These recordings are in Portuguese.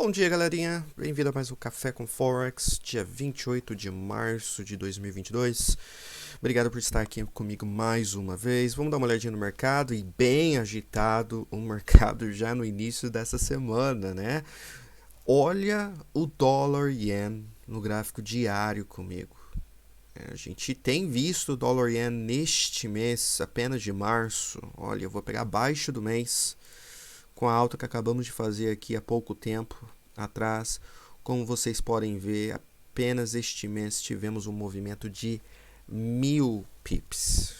Bom dia, galerinha. Bem-vindo a mais um Café com Forex, dia 28 de março de 2022. Obrigado por estar aqui comigo mais uma vez. Vamos dar uma olhadinha no mercado e bem agitado o mercado já no início dessa semana, né? Olha o dólar yen no gráfico diário comigo. A gente tem visto o dólar yen neste mês, apenas de março. Olha, eu vou pegar abaixo do mês, com a alta que acabamos de fazer aqui há pouco tempo atrás. Como vocês podem ver, apenas este mês tivemos um movimento de 1000 pips.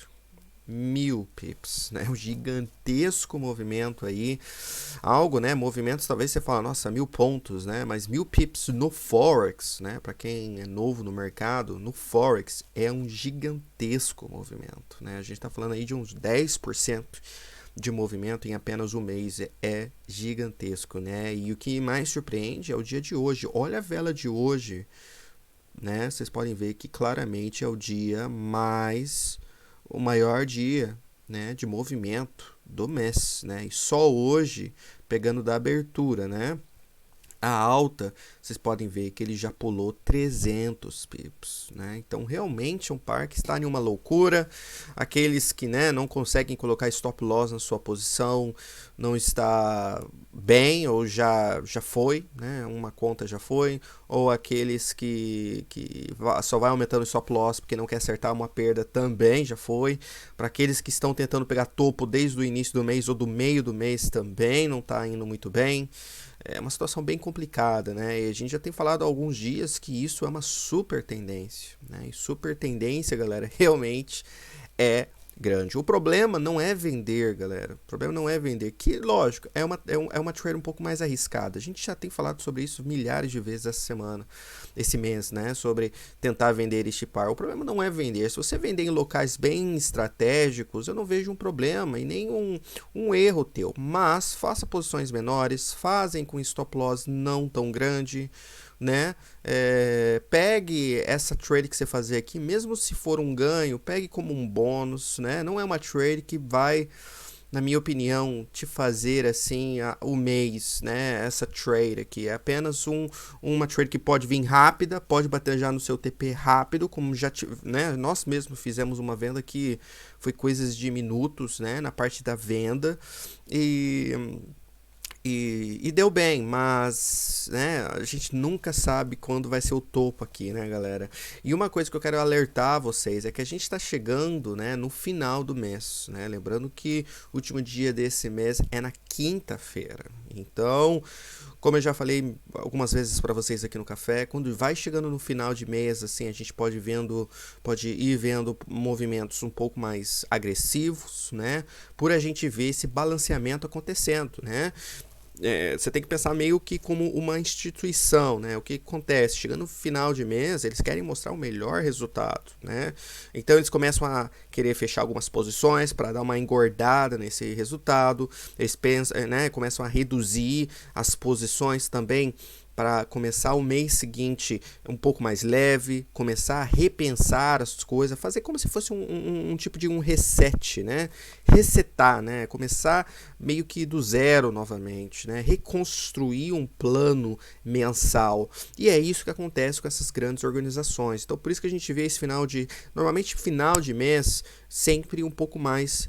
1000 pips, né? Um gigantesco movimento aí. Algo, né? Movimentos, talvez você fala, nossa, 1000 pontos, né? Mas 1000 pips no Forex, né? Para quem é novo no mercado, no Forex é um gigantesco movimento, né? A gente está falando aí de uns 10% de movimento em apenas um mês. É gigantesco, né? E o que mais surpreende é o dia de hoje. Olha a vela de hoje, né? Vocês podem ver que claramente é o maior dia, né, de movimento do mês, né? E só hoje, pegando da abertura, né? A alta, vocês podem ver que ele já pulou 300 pips, né? Então, realmente, um par que está em uma loucura. Aqueles que, né, não conseguem colocar stop loss na sua posição, não está bem ou já foi, né? Uma conta já foi. Ou aqueles que só vai aumentando o stop loss porque não quer acertar uma perda, também já foi. Para aqueles que estão tentando pegar topo desde o início do mês ou do meio do mês, também não está indo muito bem. É uma situação bem complicada, né? E a gente já tem falado há alguns dias que isso é uma super tendência, né? E super tendência, galera, realmente é grande. O problema não é vender, galera. O problema não é vender, que, lógico, é uma trade um pouco mais arriscada. A gente já tem falado sobre isso milhares de vezes essa semana, esse mês, né? Sobre tentar vender este par. O problema não é vender. Se você vender em locais bem estratégicos, eu não vejo um problema e nem um erro teu. Mas faça posições menores, fazem com stop loss não tão grande, né? Pegue essa trade que você fazer aqui, mesmo se for um ganho, pegue como um bônus, né? Não é uma trade que vai, na minha opinião, te fazer assim o mês, né? Essa trade aqui é apenas uma trade que pode vir rápida, pode bater já no seu TP rápido, como já, né? Nós mesmos fizemos uma venda que foi coisas de minutos, né? Na parte da venda e deu bem, mas, né, a gente nunca sabe quando vai ser o topo aqui, né, galera? E uma coisa que eu quero alertar vocês é que a gente está chegando, né, no final do mês, né? Lembrando que o último dia desse mês é na quinta-feira. Então, como eu já falei algumas vezes para vocês aqui no café, quando vai chegando no final de mês, assim, a gente pode ir vendo movimentos um pouco mais agressivos, né? Por a gente ver esse balanceamento acontecendo, né? Você tem que pensar meio que como uma instituição, né? O que acontece? Chegando no final de mês, eles querem mostrar o melhor resultado, né? Então eles começam a querer fechar algumas posições para dar uma engordada nesse resultado. Eles pensam, né? Começam a reduzir as posições também para começar o mês seguinte um pouco mais leve, começar a repensar as coisas, fazer como se fosse um tipo de um reset, né? Resetar, né? Começar meio que do zero novamente, né? Reconstruir um plano mensal. E é isso que acontece com essas grandes organizações. Então, por isso que a gente vê esse normalmente final de mês, sempre um pouco mais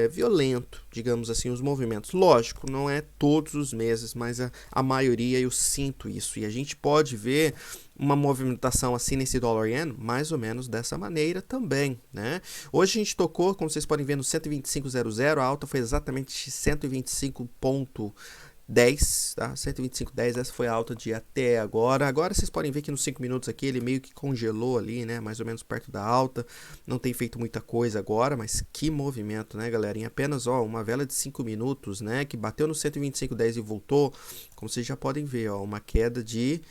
violento, digamos assim, os movimentos. Lógico, não é todos os meses, mas a maioria eu sinto isso. E a gente pode ver uma movimentação assim nesse dólar yen, mais ou menos dessa maneira também, né? Hoje a gente tocou, como vocês podem ver, no 125,00, a alta foi exatamente 125,10, tá? 125,10, essa foi a alta de até agora. Agora vocês podem ver que nos 5 minutos aqui ele meio que congelou ali, né? Mais ou menos perto da alta. Não tem feito muita coisa agora, mas que movimento, né, galera? Em apenas, uma vela de 5 minutos, né? Que bateu no 125,10 e voltou. Como vocês já podem ver, uma queda de...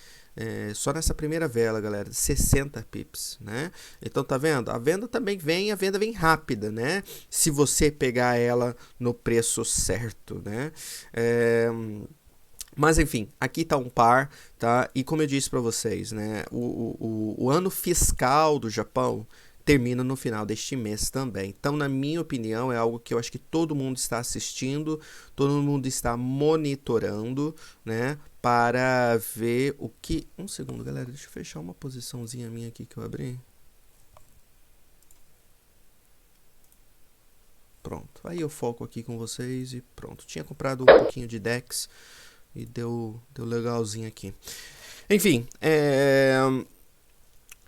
só nessa primeira vela, galera, 60 pips, né? Então tá vendo? A venda vem rápida, né? Se você pegar ela no preço certo, né? Mas enfim, aqui tá um par, tá? E como eu disse para vocês, né? O ano fiscal do Japão termina no final deste mês também. Então, na minha opinião, é algo que eu acho que todo mundo está assistindo, todo mundo está monitorando, né, para ver o que... Um segundo, galera, deixa eu fechar uma posiçãozinha minha aqui que eu abri. Pronto, aí eu foco aqui com vocês e pronto. Tinha comprado um pouquinho de DEX e deu legalzinho aqui. Enfim,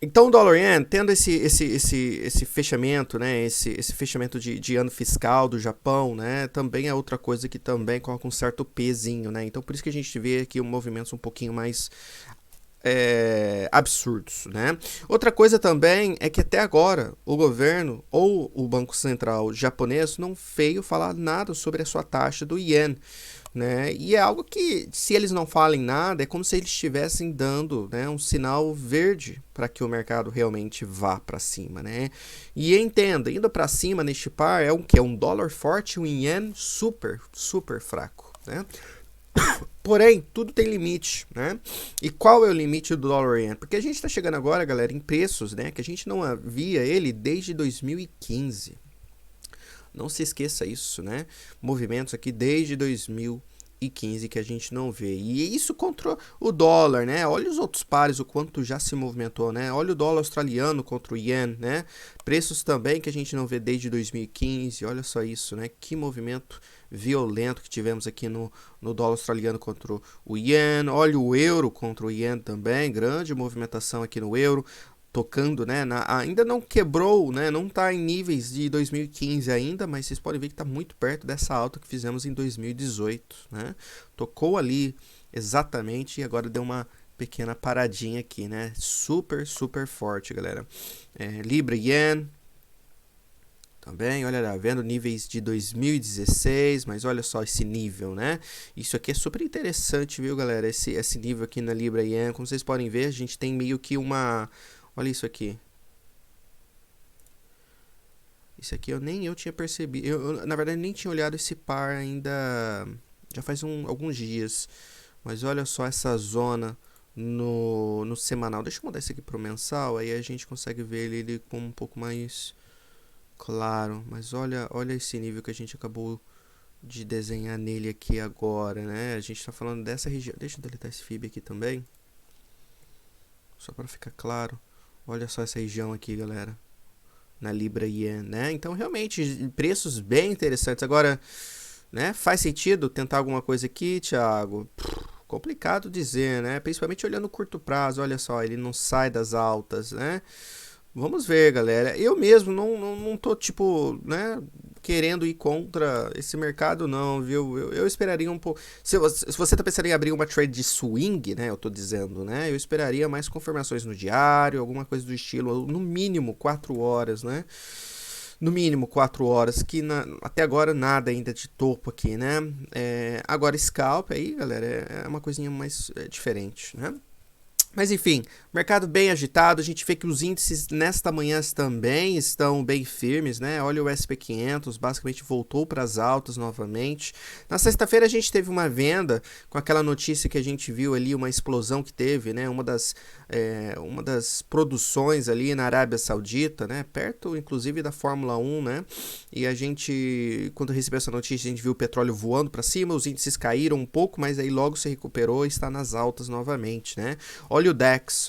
então o dólar yen, tendo esse fechamento, né, esse fechamento de ano fiscal do Japão, né, também é outra coisa que também coloca um certo pezinho, né, então por isso que a gente vê aqui movimentos um pouquinho mais absurdos, né. Outra coisa também é que até agora o governo ou o Banco Central japonês não veio falar nada sobre a sua taxa do yen, né? E é algo que, se eles não falem nada, é como se eles estivessem dando, né, um sinal verde para que o mercado realmente vá para cima, né? E entenda, indo para cima neste par é um dólar forte e um yen super, super fraco, né? Porém, tudo tem limite, né? E qual é o limite do dólar yen? Porque a gente está chegando agora, galera, em preços, né, que a gente não havia ele desde 2015. Não se esqueça isso, né? Movimentos aqui desde 2015 que a gente não vê. E isso contra o dólar, né? Olha os outros pares, o quanto já se movimentou, né? Olha o dólar australiano contra o yen, né? Preços também que a gente não vê desde 2015. Olha só isso, né? Que movimento violento que tivemos aqui no dólar australiano contra o yen. Olha o euro contra o yen também. Grande movimentação aqui no euro. Tocando, né, ainda não quebrou, né, não está em níveis de 2015 ainda, mas vocês podem ver que está muito perto dessa alta que fizemos em 2018, né, tocou ali exatamente e agora deu uma pequena paradinha aqui, né, super, super forte, galera. Libra Yen, também, olha lá, vendo níveis de 2016, mas olha só esse nível, né? Isso aqui é super interessante, viu, galera? Esse nível aqui na Libra Yen, como vocês podem ver, a gente tem meio que uma... Olha isso aqui. Isso aqui eu tinha percebido. Eu, na verdade, nem tinha olhado esse par ainda. Já faz alguns dias. Mas olha só essa zona no semanal. Deixa eu mudar isso aqui para o mensal. Aí a gente consegue ver ele com um pouco mais claro. Mas olha esse nível que a gente acabou de desenhar nele aqui agora, né? A gente está falando dessa região. Deixa eu deletar esse FIB aqui também. Só para ficar claro. Olha só essa região aqui, galera, na Libra Yen, né? Então, realmente, preços bem interessantes. Agora, né, faz sentido tentar alguma coisa aqui, Thiago? Complicado dizer, né? Principalmente olhando o curto prazo, olha só, ele não sai das altas, né? Vamos ver, galera. Eu mesmo não tô, tipo, né, querendo ir contra esse mercado, não, viu? Eu esperaria um pouco. Se você tá pensando em abrir uma trade de swing, né? Eu tô dizendo, né? Eu esperaria mais confirmações no diário, alguma coisa do estilo, no mínimo 4 horas, né? No mínimo 4 horas, que até agora nada ainda de topo aqui, né? Agora, scalp aí, galera, é uma coisinha mais diferente, né? Mas enfim, mercado bem agitado, a gente vê que os índices nesta manhã também estão bem firmes, né? Olha o SP500, basicamente voltou para as altas novamente. Na sexta-feira a gente teve uma venda com aquela notícia que a gente viu ali, uma explosão que teve, né? Uma das produções ali na Arábia Saudita, né? Perto, inclusive, da Fórmula 1, né? E a gente, quando recebeu essa notícia, a gente viu o petróleo voando para cima, os índices caíram um pouco, mas aí logo se recuperou e está nas altas novamente, né? Olha o DAX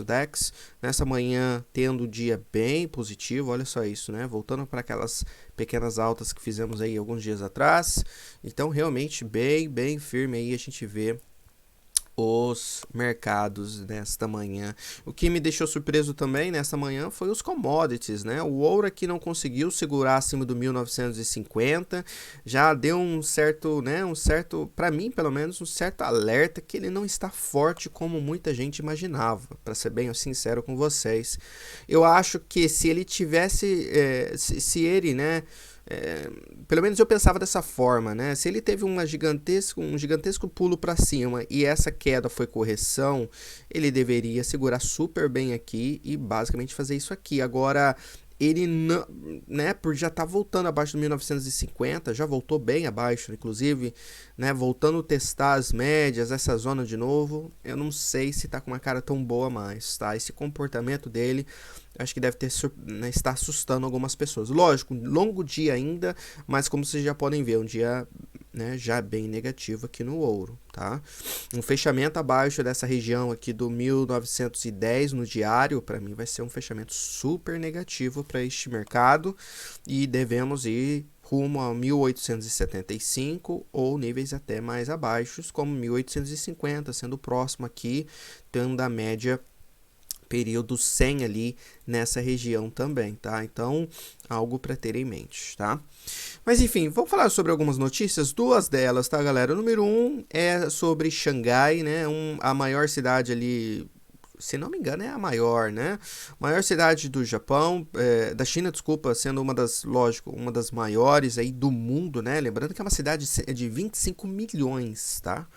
nessa manhã tendo um dia bem positivo, olha só isso, né? Voltando para aquelas pequenas altas que fizemos aí alguns dias atrás. Então, realmente bem firme aí a gente vê os mercados nesta manhã. O que me deixou surpreso também nesta manhã foi os commodities, né? O ouro aqui não conseguiu segurar acima do 1950, já deu um certo, para mim pelo menos, um certo alerta que ele não está forte como muita gente imaginava, para ser bem sincero com vocês. Eu acho que se ele tivesse, se ele, né, pelo menos eu pensava dessa forma, né? Se ele teve um gigantesco pulo para cima e essa queda foi correção, ele deveria segurar super bem aqui e basicamente fazer isso aqui. Agora, ele não, né, por já tá voltando abaixo do 1950, já voltou bem abaixo, inclusive, né, voltando a testar as médias, essa zona de novo, eu não sei se tá com uma cara tão boa mais, tá? Esse comportamento dele, acho que deve ter, né, está assustando algumas pessoas. Lógico, longo dia ainda, mas como vocês já podem ver, um dia, né, já bem negativo aqui no ouro, tá? Um fechamento abaixo dessa região aqui do 1910 no diário, para mim vai ser um fechamento super negativo para este mercado e devemos ir rumo a 1875 ou níveis até mais abaixos, como 1850, sendo próximo aqui, tendo a média período 100 ali nessa região também, tá? Então, algo para ter em mente, tá? Mas enfim, vamos falar sobre algumas notícias, duas delas, tá, galera? O número 1 é sobre Xangai, né? A maior cidade ali, se não me engano, é a maior, né? Maior cidade do Japão, da China, desculpa, sendo uma das, lógico, uma das maiores aí do mundo, né? Lembrando que é uma cidade de 25 milhões, tá?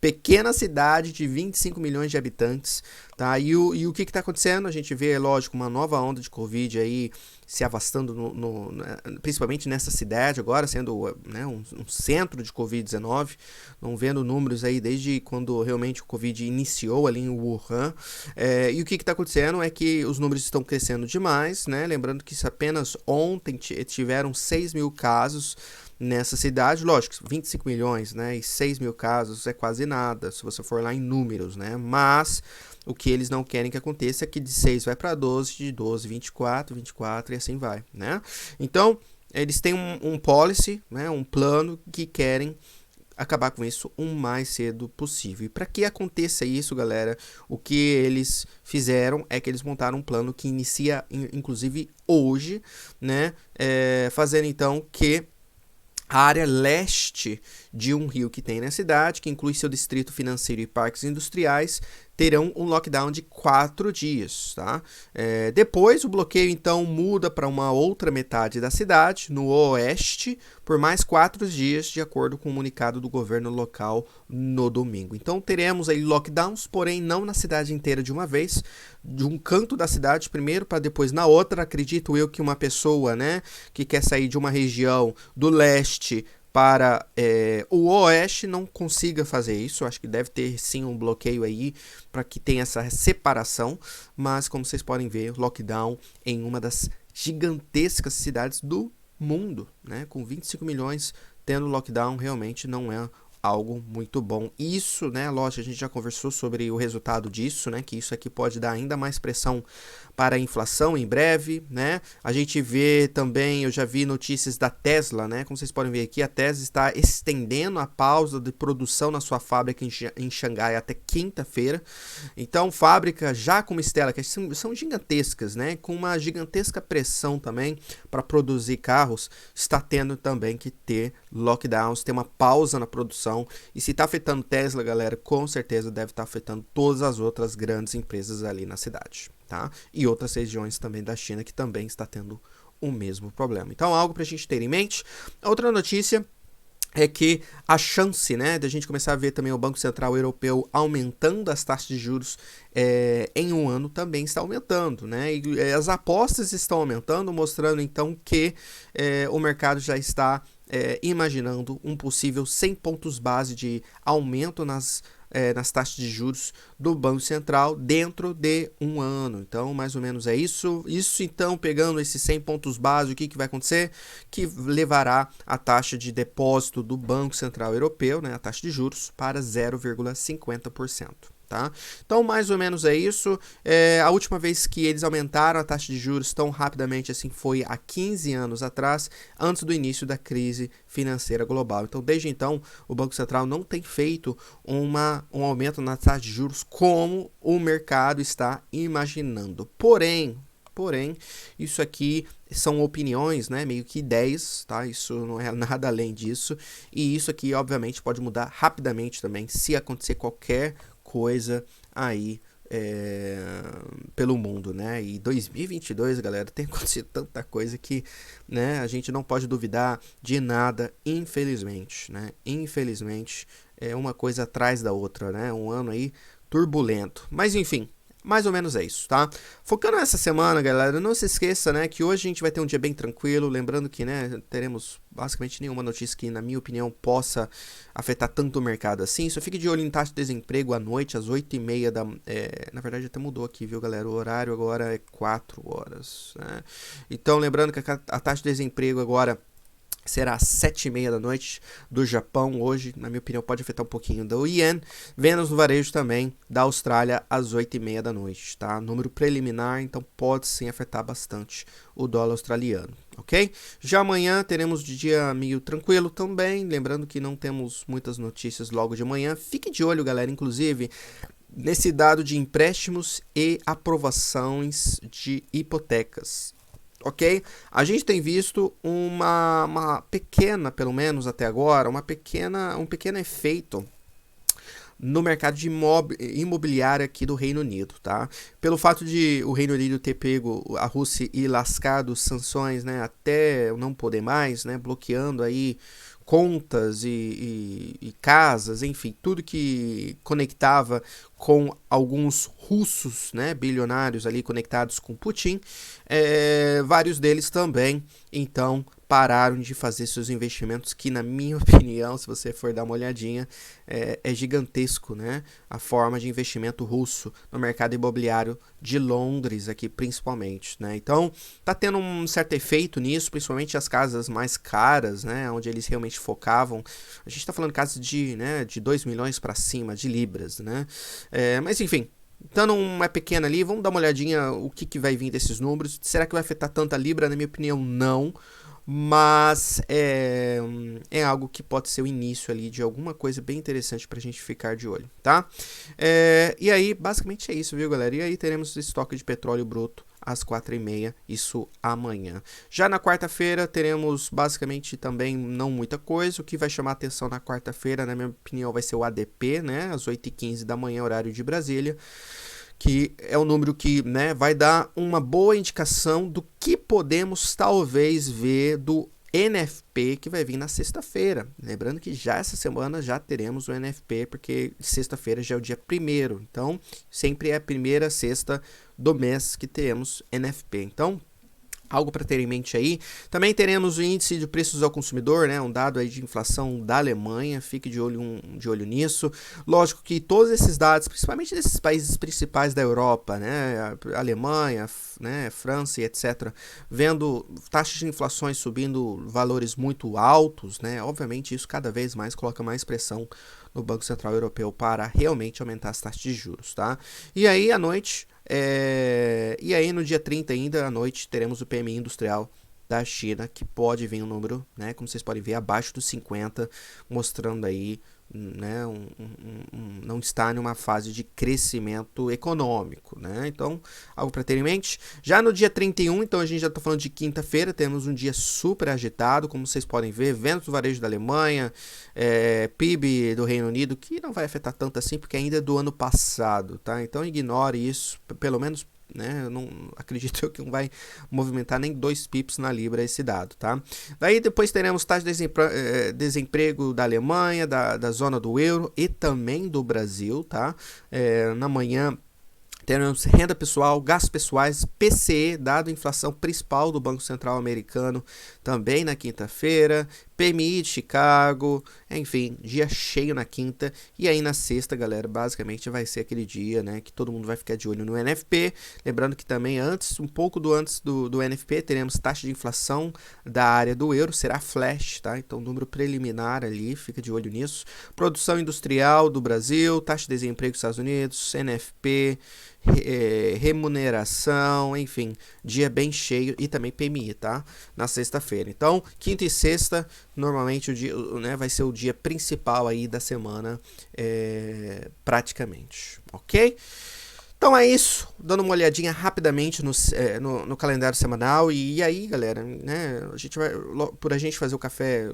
Pequena cidade de 25 milhões de habitantes, tá? E o que está acontecendo? A gente vê, lógico, uma nova onda de Covid aí se avastando, principalmente nessa cidade agora, sendo, né, um centro de Covid-19, não vendo números aí desde quando realmente o Covid iniciou ali em Wuhan. E o que está acontecendo é que os números estão crescendo demais, né? Lembrando que apenas ontem tiveram 6 mil casos nessa cidade, lógico, 25 milhões, né, e 6 mil casos é quase nada, se você for lá em números, né, mas o que eles não querem que aconteça é que de 6 vai para 12, de 12, 24, 24 e assim vai, né. Então, eles têm um policy, né, um plano que querem acabar com isso o mais cedo possível. E para que aconteça isso, galera, o que eles fizeram é que eles montaram um plano que inicia, inclusive, hoje, né, fazendo então que a área leste de um rio que tem na cidade, que inclui seu distrito financeiro e parques industriais, terão um lockdown de 4 dias, tá? Depois o bloqueio então muda para uma outra metade da cidade, no oeste, por mais 4 dias, de acordo com o comunicado do governo local no domingo. Então teremos aí lockdowns, porém não na cidade inteira de uma vez, de um canto da cidade primeiro para depois na outra. Acredito eu que uma pessoa, né, que quer sair de uma região do leste para o oeste não consiga fazer isso. Acho que deve ter sim um bloqueio aí para que tenha essa separação, mas como vocês podem ver, lockdown em uma das gigantescas cidades do mundo, né, com 25 milhões tendo lockdown, realmente não é algo muito bom. Isso, né, lógico, a gente já conversou sobre o resultado disso, né, que isso aqui pode dar ainda mais pressão para a inflação em breve, né? A gente vê também, eu já vi notícias da Tesla, né? Como vocês podem ver aqui, a Tesla está estendendo a pausa de produção na sua fábrica em Xangai até quinta-feira. Então, fábrica já como Stella, que são gigantescas, né? Com uma gigantesca pressão também para produzir carros, está tendo também que ter lockdowns, ter uma pausa na produção. E se está afetando Tesla, galera, com certeza deve estar afetando todas as outras grandes empresas ali na cidade, tá? E outras regiões também da China que também está tendo o mesmo problema. Então, algo para a gente ter em mente. Outra notícia é que a chance, né, da gente começar a ver também o Banco Central Europeu aumentando as taxas de juros em um ano também está aumentando, né? E as apostas estão aumentando, mostrando então que o mercado já está imaginando um possível 100 pontos base de aumento nas taxas de juros do Banco Central dentro de um ano. Então, mais ou menos é isso. Isso, então, pegando esses 100 pontos base, o que vai acontecer? Que levará a taxa de depósito do Banco Central Europeu, né, a taxa de juros, para 0,50%. Tá? Então, mais ou menos é isso. A última vez que eles aumentaram a taxa de juros tão rapidamente assim foi há 15 anos atrás, antes do início da crise financeira global. Então, desde então, o Banco Central não tem feito um aumento na taxa de juros como o mercado está imaginando. Porém, isso aqui são opiniões, né, meio que ideias, tá? Isso não é nada além disso. E isso aqui, obviamente, pode mudar rapidamente também se acontecer qualquer coisa aí pelo mundo, né? E 2022, galera, tem acontecido tanta coisa que, né, a gente não pode duvidar de nada, infelizmente, né? Infelizmente, é uma coisa atrás da outra, né? Um ano aí turbulento. Mas enfim, Mais ou menos é isso, tá? Focando nessa semana, galera, não se esqueça, né, que hoje a gente vai ter um dia bem tranquilo, lembrando que, né, teremos basicamente nenhuma notícia que, na minha opinião, possa afetar tanto o mercado assim. Só fique de olho em taxa de desemprego à noite, às 8h30 da... na verdade, até mudou aqui, viu, galera? O horário agora é 4 horas, né? Então, lembrando que a taxa de desemprego agora será às 7h30 da noite do Japão. Hoje, na minha opinião, pode afetar um pouquinho do Yen. Vendas no varejo também da Austrália às 8h30 da noite, tá? Número preliminar, então pode sim afetar bastante o dólar australiano, ok? Já amanhã teremos de dia meio tranquilo também. Lembrando que não temos muitas notícias logo de manhã. Fique de olho, galera, inclusive nesse dado de empréstimos e aprovações de hipotecas. Ok? A gente tem visto uma pequena, pelo menos até agora, um pequeno efeito no mercado de imobiliário aqui do Reino Unido, tá? Pelo fato de o Reino Unido ter pego a Rússia e lascado sanções, né, até não poder mais, né, bloqueando aí contas e casas, enfim, tudo que conectava com alguns russos, né, bilionários ali conectados com Putin, vários deles também, então, pararam de fazer seus investimentos, que na minha opinião, se você for dar uma olhadinha, é gigantesco, né? A forma de investimento russo no mercado imobiliário de Londres aqui principalmente, né? Então, tá tendo um certo efeito nisso, principalmente as casas mais caras, né? Onde eles realmente focavam. A gente tá falando de casas de 2 milhões para cima de libras, né? Mas enfim, dando uma pequena ali, vamos dar uma olhadinha o que vai vir desses números. Será que vai afetar tanto a libra? Na minha opinião, não. Mas é algo que pode ser o início ali de alguma coisa bem interessante pra gente ficar de olho, tá? E aí, basicamente é isso, viu, galera? E aí teremos estoque de petróleo bruto às 4h30, isso amanhã. Já na quarta-feira teremos basicamente também não muita coisa. O que vai chamar atenção na quarta-feira, na minha opinião, vai ser o ADP, né? Às 8h15 da manhã, horário de Brasília, que é um número que, né, vai dar uma boa indicação do que podemos talvez ver do NFP, que vai vir na sexta-feira. Lembrando que já essa semana já teremos o NFP, porque sexta-feira já é o dia 1º. Então, sempre é a primeira sexta do mês que teremos NFP. Então, algo para ter em mente aí. Também teremos o índice de preços ao consumidor, né? Um dado aí de inflação da Alemanha. Fique de olho nisso. Lógico que todos esses dados, principalmente desses países principais da Europa, né? A Alemanha, né? França e etc., vendo taxas de inflações subindo valores muito altos, né? Obviamente isso cada vez mais coloca mais pressão no Banco Central Europeu para realmente aumentar as taxas de juros, tá? E aí à noite e aí no dia 30 ainda à noite teremos o PMI industrial da China, que pode vir um número, né, como vocês podem ver, abaixo dos 50, mostrando aí, né, não está em uma fase de crescimento econômico, né? Então, algo para ter em mente. Já no dia 31, então a gente já está falando de quinta-feira, temos um dia super agitado, como vocês podem ver, vendas do varejo da Alemanha, PIB do Reino Unido, que não vai afetar tanto assim, porque ainda é do ano passado, tá? Então ignore isso, pelo menos, né, eu não acredito que não vai movimentar nem 2 pips na libra esse dado, tá? Daí depois teremos taxa de desemprego da Alemanha, da zona do euro e também do Brasil, tá? Na manhã teremos renda pessoal, gastos pessoais, PCE, dado a inflação principal do Banco Central americano, também na quinta-feira, PMI de Chicago, enfim, dia cheio na quinta. E aí na sexta, galera, basicamente vai ser aquele dia, né, que todo mundo vai ficar de olho no NFP. Lembrando que também um pouco antes do NFP, teremos taxa de inflação da área do euro, será flash, tá? Então número preliminar ali, fica de olho nisso. Produção industrial do Brasil, taxa de desemprego dos Estados Unidos, NFP, remuneração, enfim, dia bem cheio, e também PMI, tá? Na sexta-feira. Então, quinta e sexta, normalmente o dia, né, vai ser o dia principal aí da semana, praticamente, ok? Então é isso, dando uma olhadinha rapidamente no calendário semanal. E aí, galera, né, por a gente fazer o café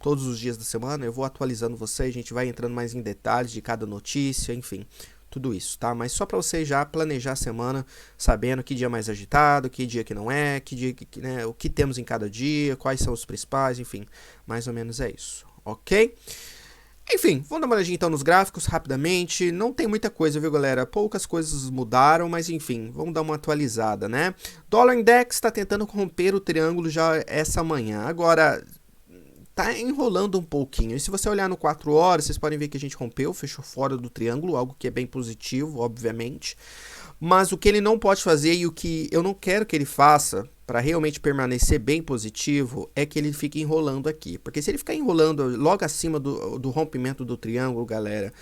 todos os dias da semana, eu vou atualizando vocês, a gente vai entrando mais em detalhes de cada notícia, enfim, tudo isso, tá? Mas só para você já planejar a semana, sabendo que dia é mais agitado, que dia que não é, que dia né, o que temos em cada dia, quais são os principais, enfim, mais ou menos é isso, ok? Enfim, vamos dar uma olhadinha então nos gráficos rapidamente. Não tem muita coisa, viu, galera? Poucas coisas mudaram, mas enfim, vamos dar uma atualizada, né? Dólar Index está tentando romper o triângulo já essa manhã. Agora, tá enrolando um pouquinho. E se você olhar no 4 horas, vocês podem ver que a gente rompeu, fechou fora do triângulo, algo que é bem positivo, obviamente. Mas o que ele não pode fazer e o que eu não quero que ele faça para realmente permanecer bem positivo é que ele fique enrolando aqui. Porque se ele ficar enrolando logo acima do rompimento do triângulo, galera,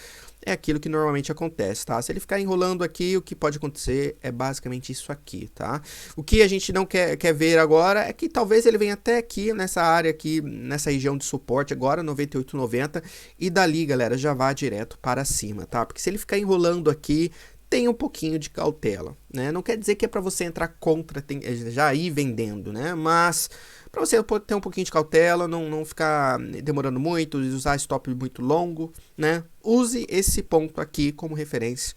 é aquilo que normalmente acontece, tá? Se ele ficar enrolando aqui, o que pode acontecer é basicamente isso aqui, tá? O que a gente não quer ver agora é que talvez ele venha até aqui, nessa área aqui, nessa região de suporte agora, 98,90, e dali, galera, já vá direto para cima, tá? Porque se ele ficar enrolando aqui, tem um pouquinho de cautela, né? Não quer dizer que é para você entrar contra, já ir vendendo, né? Mas para você ter um pouquinho de cautela, não ficar demorando muito, usar stop muito longo, né? Use esse ponto aqui como referência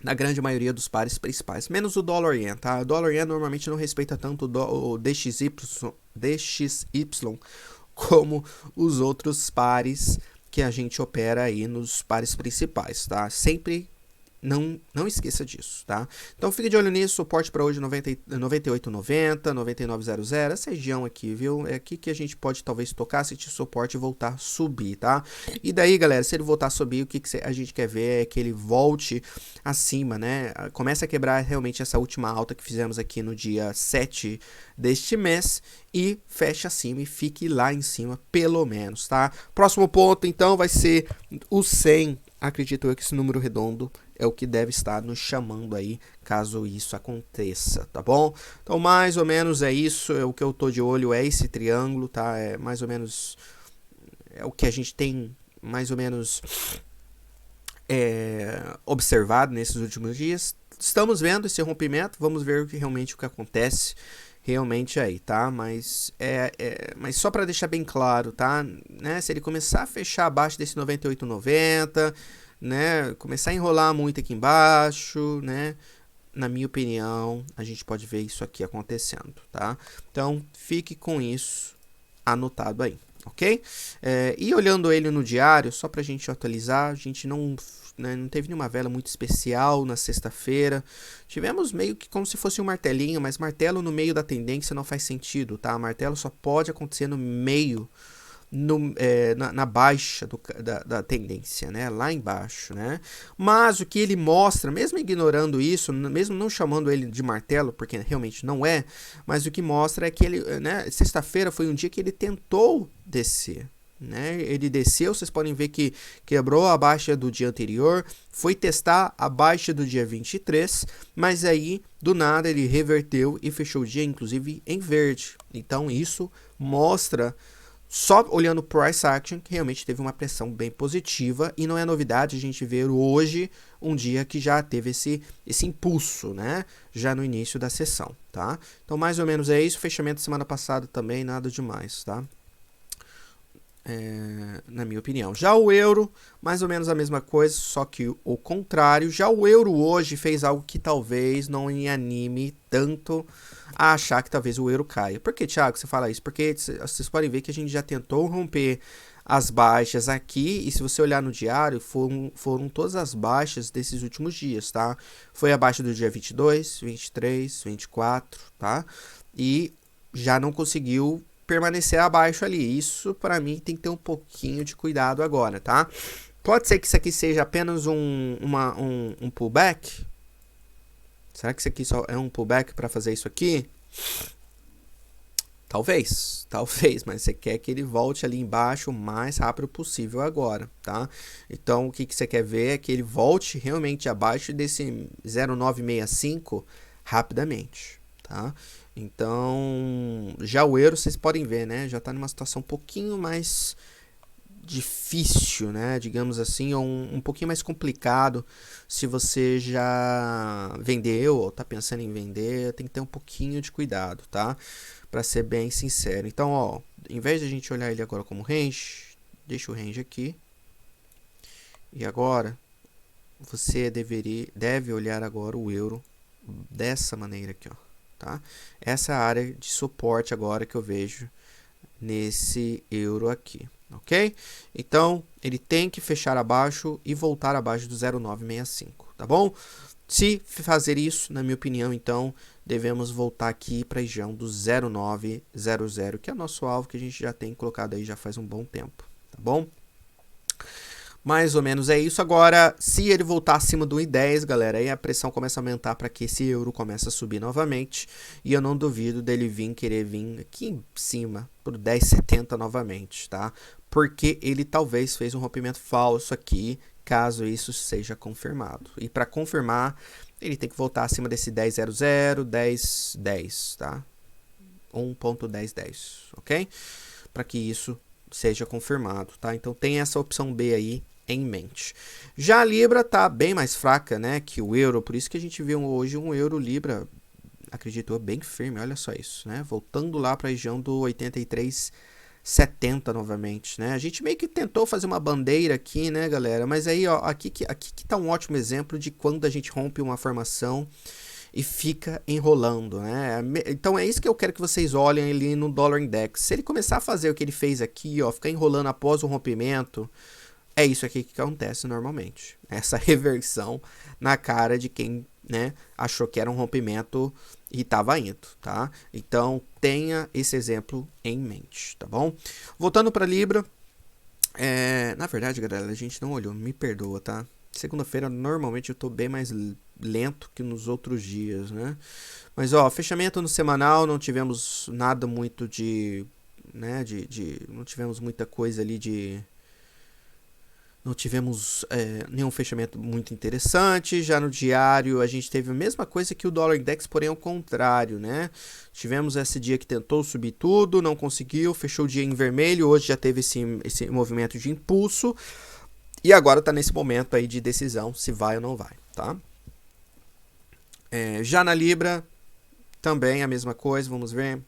na grande maioria dos pares principais, menos o dólar yen, tá? O dólar yen normalmente não respeita tanto o DXY como os outros pares que a gente opera aí nos pares principais, tá? Sempre não esqueça disso, tá? Então fique de olho nisso, suporte para hoje 98,90, 99,00, essa região aqui, viu? É aqui que a gente pode talvez tocar, sentir suporte e voltar a subir, tá? E daí, galera, se ele voltar a subir, o que a gente quer ver é que ele volte acima, né? Começa a quebrar realmente essa última alta que fizemos aqui no dia 7 deste mês e feche acima e fique lá em cima, pelo menos, tá? Próximo ponto, então, vai ser o 100. Acredito eu que esse número redondo é o que deve estar nos chamando aí, caso isso aconteça, tá bom? Então, mais ou menos é isso, é o que eu tô de olho, é esse triângulo, tá? É mais ou menos, é o que a gente tem mais ou menos observado nesses últimos dias. Estamos vendo esse rompimento, vamos ver realmente o que acontece realmente aí, tá? Mas mas só para deixar bem claro, tá? Né? Se ele começar a fechar abaixo desse 98,90, né? Começar a enrolar muito aqui embaixo, né? Na minha opinião, a gente pode ver isso aqui acontecendo, tá? Então, fique com isso anotado aí, ok? E olhando ele no diário, só pra gente atualizar, a gente não teve nenhuma vela muito especial na sexta-feira. Tivemos meio que como se fosse um martelinho, mas martelo no meio da tendência não faz sentido, tá? Martelo só pode acontecer no meio, na baixa da tendência, né? Lá embaixo, né? Mas o que ele mostra, mesmo ignorando isso, mesmo não chamando ele de martelo, porque realmente não é, mas o que mostra é que ele, né? Sexta-feira foi um dia que ele tentou descer. Né? Ele desceu, vocês podem ver que quebrou a baixa do dia anterior, foi testar a baixa do dia 23, mas aí do nada ele reverteu e fechou o dia inclusive em verde. Então isso mostra, só olhando o price action, que realmente teve uma pressão bem positiva, e não é novidade a gente ver hoje um dia que já teve esse impulso, né? Já no início da sessão, tá? Então mais ou menos é isso, fechamento semana passada também, nada demais, tá? Na minha opinião. Já o euro, mais ou menos a mesma coisa, só que o contrário. Já o euro hoje fez algo que talvez não me anime tanto a achar que talvez o euro caia. Por que, Thiago, você fala isso? Porque vocês podem ver que a gente já tentou romper as baixas aqui, e se você olhar no diário, foram todas as baixas desses últimos dias, tá? Foi a baixa do dia 22, 23, 24, tá? E já não conseguiu permanecer abaixo ali. Isso para mim tem que ter um pouquinho de cuidado agora, tá? Pode ser que isso aqui seja apenas um pullback. Será que isso aqui só é um pullback para fazer isso aqui? Talvez, mas você quer que ele volte ali embaixo o mais rápido possível agora, tá? Então o que você quer ver é que ele volte realmente abaixo desse 0,965 rapidamente, tá? Então, já o euro, vocês podem ver, né? Já está numa situação um pouquinho mais difícil, né? Digamos assim, ou um pouquinho mais complicado. Se você já vendeu ou está pensando em vender, tem que ter um pouquinho de cuidado, tá? Para ser bem sincero. Então, ó, em vez de a gente olhar ele agora como range, deixa o range aqui. E agora, você deve olhar agora o euro dessa maneira aqui, ó. Tá? Essa área de suporte agora que eu vejo nesse euro aqui. ok? Então, ele tem que fechar abaixo e voltar abaixo do 0,965, tá bom? Se fazer isso, na minha opinião, então, devemos voltar aqui para a região do 0,900, que é o nosso alvo que a gente já tem colocado aí já faz um bom tempo, tá bom? Mais ou menos é isso. Agora, se ele voltar acima do 1,10, galera, aí a pressão começa a aumentar para que esse euro comece a subir novamente. E eu não duvido dele querer vir aqui em cima por 10,70 novamente, tá? Porque ele talvez fez um rompimento falso aqui, caso isso seja confirmado. E para confirmar, ele tem que voltar acima desse 10,00, 10,10, tá? 1,1010, ok? Para que isso seja confirmado, tá? Então tem essa opção B aí em mente. Já a Libra tá bem mais fraca, né, que o euro, por isso que a gente viu hoje um euro Libra, acreditou, bem firme, olha só isso, né? Voltando lá para a região do 83,70 novamente, né? A gente meio que tentou fazer uma bandeira aqui, né, galera? Mas aí, ó, aqui que tá um ótimo exemplo de quando a gente rompe uma formação e fica enrolando, né? Então é isso que eu quero que vocês olhem ali no Dollar Index. Se ele começar a fazer o que ele fez aqui, ó, ficar enrolando após o rompimento, é isso aqui que acontece normalmente. Essa reversão na cara de quem, né, achou que era um rompimento e estava indo, tá? Então tenha esse exemplo em mente, tá bom? Voltando para Libra, na verdade, galera, a gente não olhou, me perdoa, tá? Segunda-feira, normalmente eu tô bem mais lento que nos outros dias, né? Mas, ó, fechamento no semanal, não tivemos nada muito de, né, não tivemos muita coisa ali não tivemos nenhum fechamento muito interessante. Já no diário, a gente teve a mesma coisa que o Dollar Index, porém ao contrário, né? Tivemos esse dia que tentou subir tudo, não conseguiu, fechou o dia em vermelho, hoje já teve esse movimento de impulso. E agora está nesse momento aí de decisão se vai ou não vai, tá? Já na Libra, também a mesma coisa, vamos ver.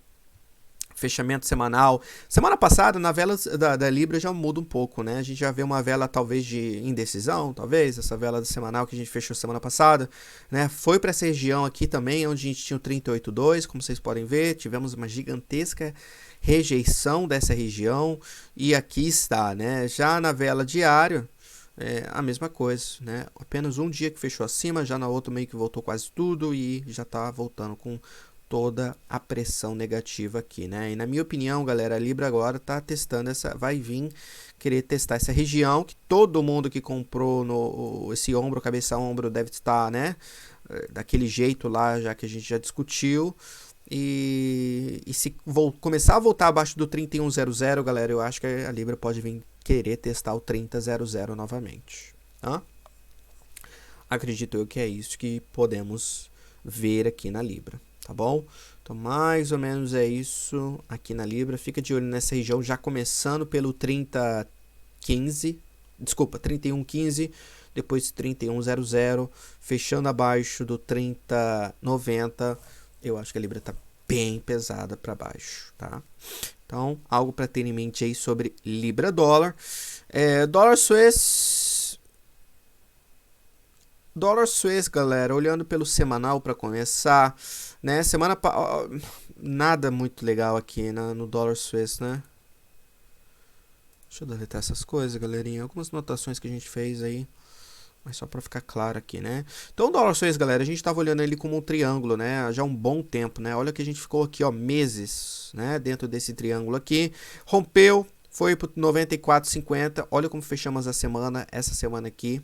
Fechamento semanal. Semana passada, na vela da Libra já muda um pouco, né? A gente já vê uma vela talvez de indecisão, talvez, essa vela semanal que a gente fechou semana passada, né? Foi para essa região aqui também, onde a gente tinha o 38,2, como vocês podem ver, tivemos uma gigantesca rejeição dessa região e aqui está, né? Já na vela diária, a mesma coisa, né? Apenas um dia que fechou acima, já na outra meio que voltou quase tudo e já tá voltando com toda a pressão negativa aqui, né? E na minha opinião, galera, a Libra agora tá testando vai vir querer testar essa região que todo mundo que comprou esse ombro, cabeça ombro deve estar, né? Daquele jeito lá, já que a gente já discutiu. E se começar a voltar abaixo do 31,00, galera, eu acho que a Libra pode vir querer testar o 30,00 novamente. Tá? Acredito eu que é isso que podemos ver aqui na Libra. Tá bom? Então, mais ou menos é isso aqui na Libra. Fica de olho nessa região, já começando pelo 30,15. Desculpa, 31,15. Depois 31,00. Fechando abaixo do 30,90. Eu acho que a Libra tá bem pesada para baixo, tá? Então, algo para ter em mente aí sobre Libra dólar. Dólar suez. Dólar suez, galera, olhando pelo semanal para começar, né? Nada muito legal aqui no dólar suez, né? Deixa eu deletar essas coisas, galerinha. Algumas notações que a gente fez aí, mas só para ficar claro aqui, né? Então, o dólar suez, galera, a gente tava olhando ele como um triângulo, né? Já há um bom tempo, né? Olha que a gente ficou aqui, ó, meses, né? Dentro desse triângulo aqui. Rompeu, foi pro 94,50. Olha como fechamos a semana, essa semana aqui.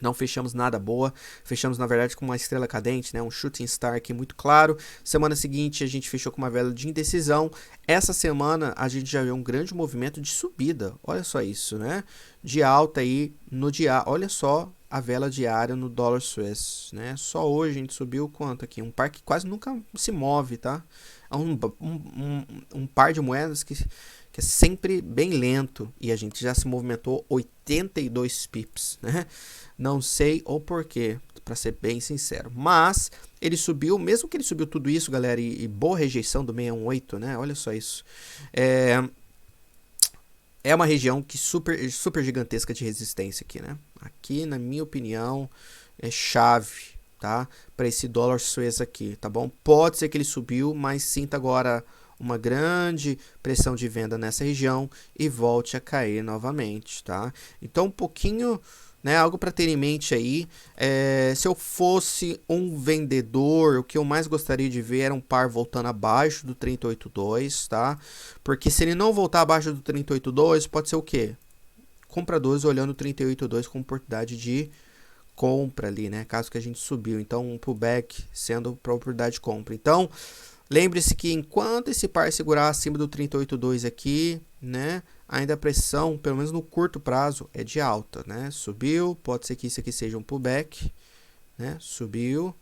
Não fechamos nada boa, fechamos na verdade com uma estrela cadente, né? Um shooting star aqui muito claro. Semana seguinte a gente fechou com uma vela de indecisão. Essa semana a gente já viu um grande movimento de subida, olha só isso, né? De alta aí no dia, olha só a vela diária no dólar suez, né? Só hoje a gente subiu quanto aqui? Um par que quase nunca se move, tá? É um par de moedas que é sempre bem lento e a gente já se movimentou 82 pips, né? Não sei o porquê, para ser bem sincero, mas ele subiu, mesmo que ele subiu tudo isso, galera, e boa rejeição do 618, né? Olha só isso. É uma região que super gigantesca de resistência aqui, né? Aqui, na minha opinião, é chave, tá? Para esse dólar suez aqui, tá bom? Pode ser que ele subiu, mas sinta agora uma grande pressão de venda nessa região e volte a cair novamente, tá? Então um pouquinho, né, algo para ter em mente aí. Se eu fosse um vendedor, o que eu mais gostaria de ver era um par voltando abaixo do 38.2, tá? Porque se ele não voltar abaixo do 38.2, pode ser o quê? Compradores olhando o 38.2 como oportunidade de compra ali, né? Caso que a gente subiu. Então, um pullback sendo para oportunidade de compra. Então, lembre-se que enquanto esse par segurar acima do 38.2 aqui, né? Ainda a pressão, pelo menos no curto prazo, é de alta, né? Subiu, pode ser que isso aqui seja um pullback, né? Subiu,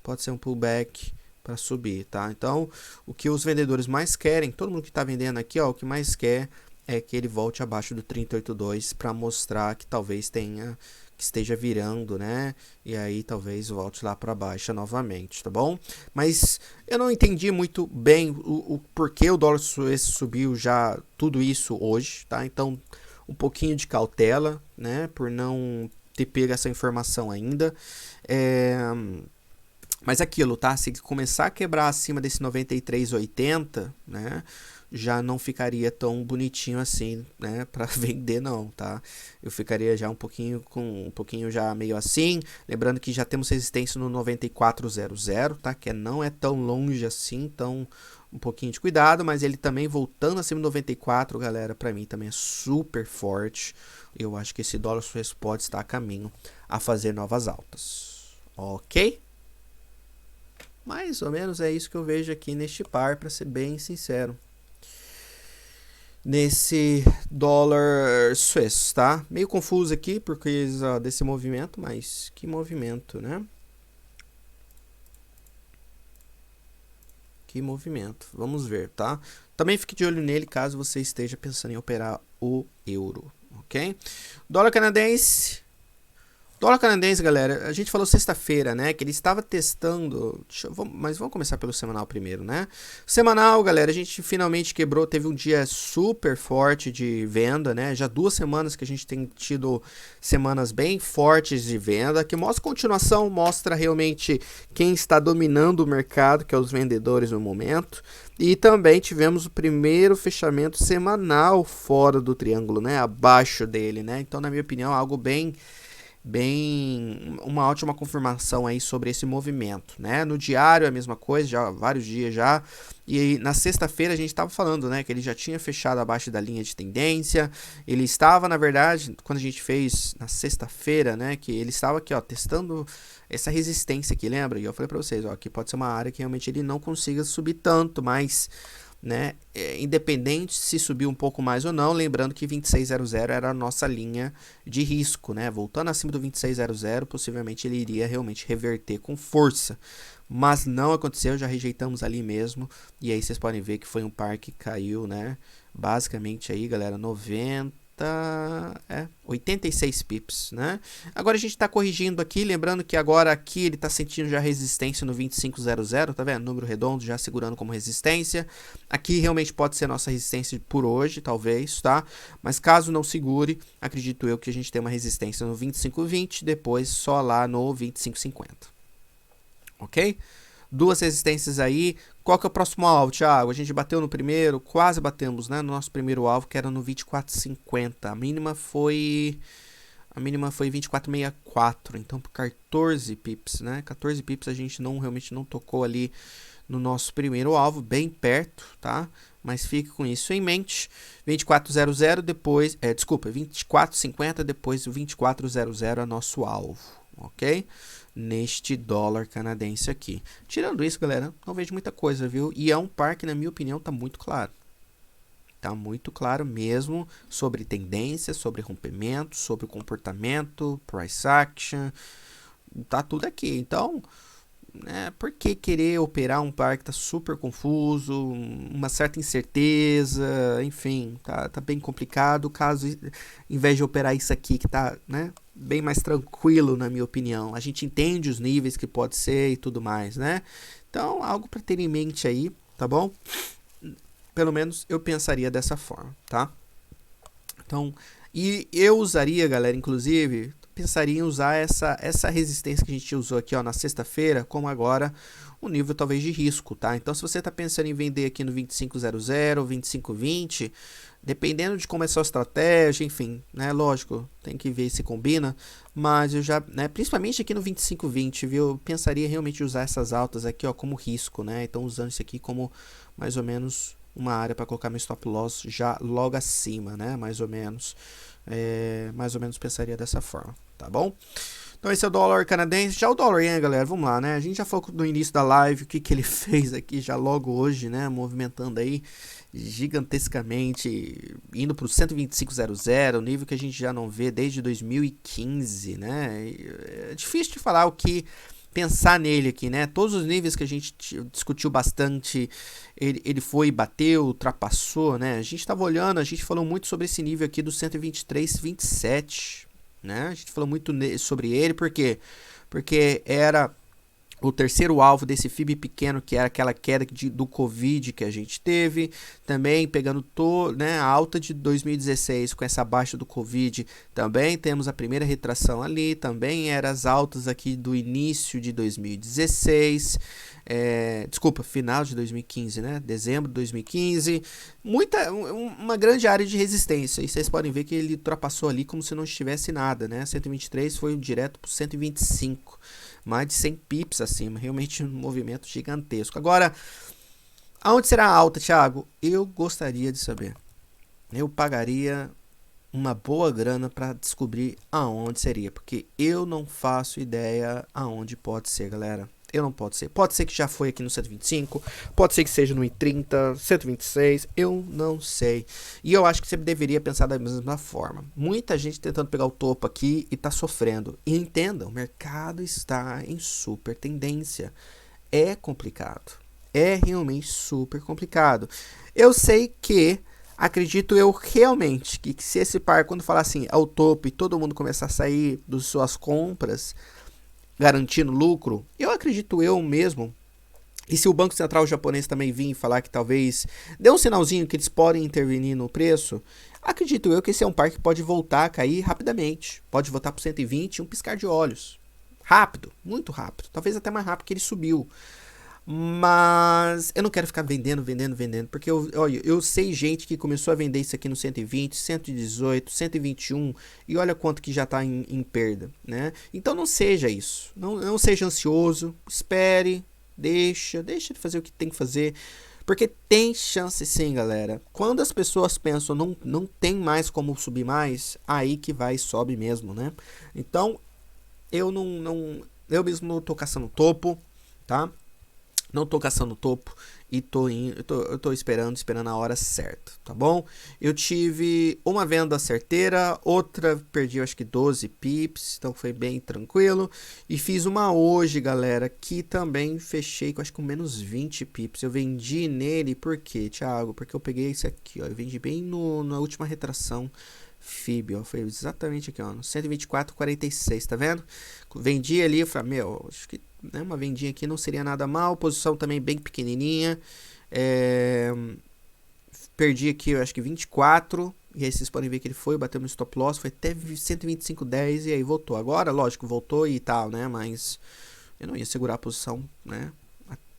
pode ser um pullback para subir, tá? Então, o que os vendedores mais querem, todo mundo que está vendendo aqui, ó, o que mais quer é que ele volte abaixo do 38.2 para mostrar que talvez tenha, que esteja virando, né? E aí talvez volte lá para baixo novamente, tá bom? Mas eu não entendi muito bem o porquê o dólar suíço subiu já tudo isso hoje, tá? Então, um pouquinho de cautela, né? Por não ter pego essa informação ainda. Mas aquilo, tá? Se começar a quebrar acima desse 93,80, né? Já não ficaria tão bonitinho assim, né, para vender não, tá? Eu ficaria já um pouquinho já meio assim, lembrando que já temos resistência no 9400, tá? Que não é tão longe assim, então um pouquinho de cuidado, mas ele também voltando acima do 94, galera, para mim também é super forte. Eu acho que esse dólar suíço pode estar a caminho a fazer novas altas. OK? Mais ou menos é isso que eu vejo aqui neste par, para ser bem sincero. Nesse dólar suíço, tá? Meio confuso aqui por causa desse movimento, mas que movimento, né? Que movimento. Vamos ver, tá? Também fique de olho nele caso você esteja pensando em operar o euro, ok? Dólar canadense. Dólar canadense, galera, a gente falou sexta-feira, né, que ele estava testando, mas vamos começar pelo semanal primeiro, né? Semanal, galera, a gente finalmente quebrou, teve um dia super forte de venda, né? Já 2 semanas que a gente tem tido semanas bem fortes de venda, que mostra continuação, mostra realmente quem está dominando o mercado, que é os vendedores no momento. E também tivemos o primeiro fechamento semanal fora do triângulo, né? Abaixo dele, né? Então, na minha opinião, algo bem uma ótima confirmação aí sobre esse movimento, né? No diário é a mesma coisa, já há vários dias já. E na sexta-feira a gente estava falando, né, que ele já tinha fechado abaixo da linha de tendência. Ele estava, na verdade, quando a gente fez na sexta-feira, né, que ele estava aqui, ó, testando essa resistência aqui, lembra? E eu falei para vocês, ó, que pode ser uma área que realmente ele não consiga subir tanto, mas, né, independente se subir um pouco mais ou não, lembrando que 2600 era a nossa linha de risco, né? Voltando acima do 2600, possivelmente ele iria realmente reverter com força, mas não aconteceu, já rejeitamos ali mesmo. E aí vocês podem ver que foi um par que caiu, né? Basicamente aí, galera, 86 pips, né? Agora a gente está corrigindo aqui, lembrando que agora aqui ele está sentindo já resistência no 2500, tá vendo? Número redondo já segurando como resistência. Aqui realmente pode ser nossa resistência por hoje, talvez, tá? Mas caso não segure, acredito eu que a gente tem uma resistência no 2520, depois só lá no 2550. OK? 2 resistências aí. Qual que é o próximo alvo, Thiago? A gente bateu no primeiro, quase batemos, né, no nosso primeiro alvo, que era no 24,50. A mínima foi 24,64. Então, por 14 pips, né? 14 pips a gente realmente não tocou ali no nosso primeiro alvo, bem perto, tá? Mas fique com isso em mente. 24,00 depois, 24,50 depois 24,00 é nosso alvo, OK? Neste dólar canadense aqui. Tirando isso, galera, não vejo muita coisa, viu? E é um par que, na minha opinião, tá muito claro. Tá muito claro mesmo sobre tendência, sobre rompimento, sobre comportamento, price action. Tá tudo aqui. Então, né, por que querer operar um par que tá super confuso, uma certa incerteza, enfim, tá bem complicado, caso, em vez de operar isso aqui que tá, né, bem mais tranquilo, na minha opinião. A gente entende os níveis que pode ser e tudo mais, né? Então, algo para ter em mente aí, tá bom? Pelo menos eu pensaria dessa forma, tá? Então, e eu usaria, galera, inclusive, pensaria em usar essa resistência que a gente usou aqui, ó, na sexta-feira, como agora um nível talvez de risco, tá? Então, se você está pensando em vender aqui no 2500, 2520, dependendo de como é a sua estratégia, enfim, né? Lógico, tem que ver se combina, mas eu já, né? Principalmente aqui no 2520, viu? Eu pensaria realmente em usar essas altas aqui, ó, como risco, né? Então, usando isso aqui como mais ou menos uma área para colocar meu stop loss já logo acima, né? Mais ou menos pensaria dessa forma, tá bom? Então esse é o dólar canadense. Já o dólar ien, galera, vamos lá, né? A gente já falou no início da live o que ele fez aqui já logo hoje, né? Movimentando aí gigantescamente, indo para o 125,00, nível que a gente já não vê desde 2015, né? É difícil de falar o que pensar nele aqui, né? Todos os níveis que a gente discutiu bastante, ele foi, bateu, ultrapassou, né? A gente estava olhando, a gente falou muito sobre esse nível aqui do 123,27, né? A gente falou muito sobre ele, por quê? Porque era o terceiro alvo desse FIB pequeno, que era aquela queda do Covid que a gente teve, também pegando né, a alta de 2016 com essa baixa do Covid, também temos a primeira retração ali, também eram as altas aqui do início de 2016, desculpa, final de 2015, né, dezembro de 2015, uma grande área de resistência, e vocês podem ver que ele ultrapassou ali como se não estivesse nada, né, 123 foi direto para 125, mais de 100 pips acima, realmente um movimento gigantesco. Agora, aonde será a alta, Thiago? Eu gostaria de saber. Eu pagaria uma boa grana para descobrir aonde seria, porque eu não faço ideia aonde pode ser, galera. Eu não pode ser. Pode ser que já foi aqui no 125, pode ser que seja no 130, 126, eu não sei. E eu acho que você deveria pensar da mesma forma. Muita gente tentando pegar o topo aqui e tá sofrendo. E entenda, o mercado está em super tendência. É complicado. É realmente super complicado. Eu sei que, acredito eu realmente, que se esse par, quando falar assim, ao topo e todo mundo começar a sair das suas compras, garantindo lucro, eu acredito eu mesmo, e se o Banco Central japonês também vir falar que talvez dê um sinalzinho que eles podem intervenir no preço, acredito eu que esse é um par que pode voltar a cair rapidamente, pode voltar para 120, um piscar de olhos, rápido, muito rápido, talvez até mais rápido que ele subiu, mas eu não quero ficar vendendo, porque eu sei gente que começou a vender isso aqui no 120, 118, 121 e olha quanto que já está em perda, né? Então não seja isso, não seja ansioso, espere, deixa de fazer o que tem que fazer, porque tem chance sim, galera. Quando as pessoas pensam não tem mais como subir mais, aí que vai e sobe mesmo, né? Então eu eu mesmo não tô caçando topo, tá? Não tô caçando topo e eu tô esperando a hora certa, tá bom? Eu tive uma venda certeira, outra perdi, eu acho que 12 pips, então foi bem tranquilo. E fiz uma hoje, galera, que também fechei com acho que com menos 20 pips. Eu vendi nele, por quê, Thiago? Porque eu peguei esse aqui, ó, eu vendi bem na última retração FIB, ó, foi exatamente aqui, ó, no 124,46, tá vendo? Vendi ali, eu falei, meu, acho que né, uma vendinha aqui não seria nada mal, posição também bem pequenininha, perdi aqui, eu acho que 24, e aí vocês podem ver que ele foi, bateu no stop loss, foi até 125,10 e aí voltou. Agora, lógico, voltou e tal, né, mas eu não ia segurar a posição, né,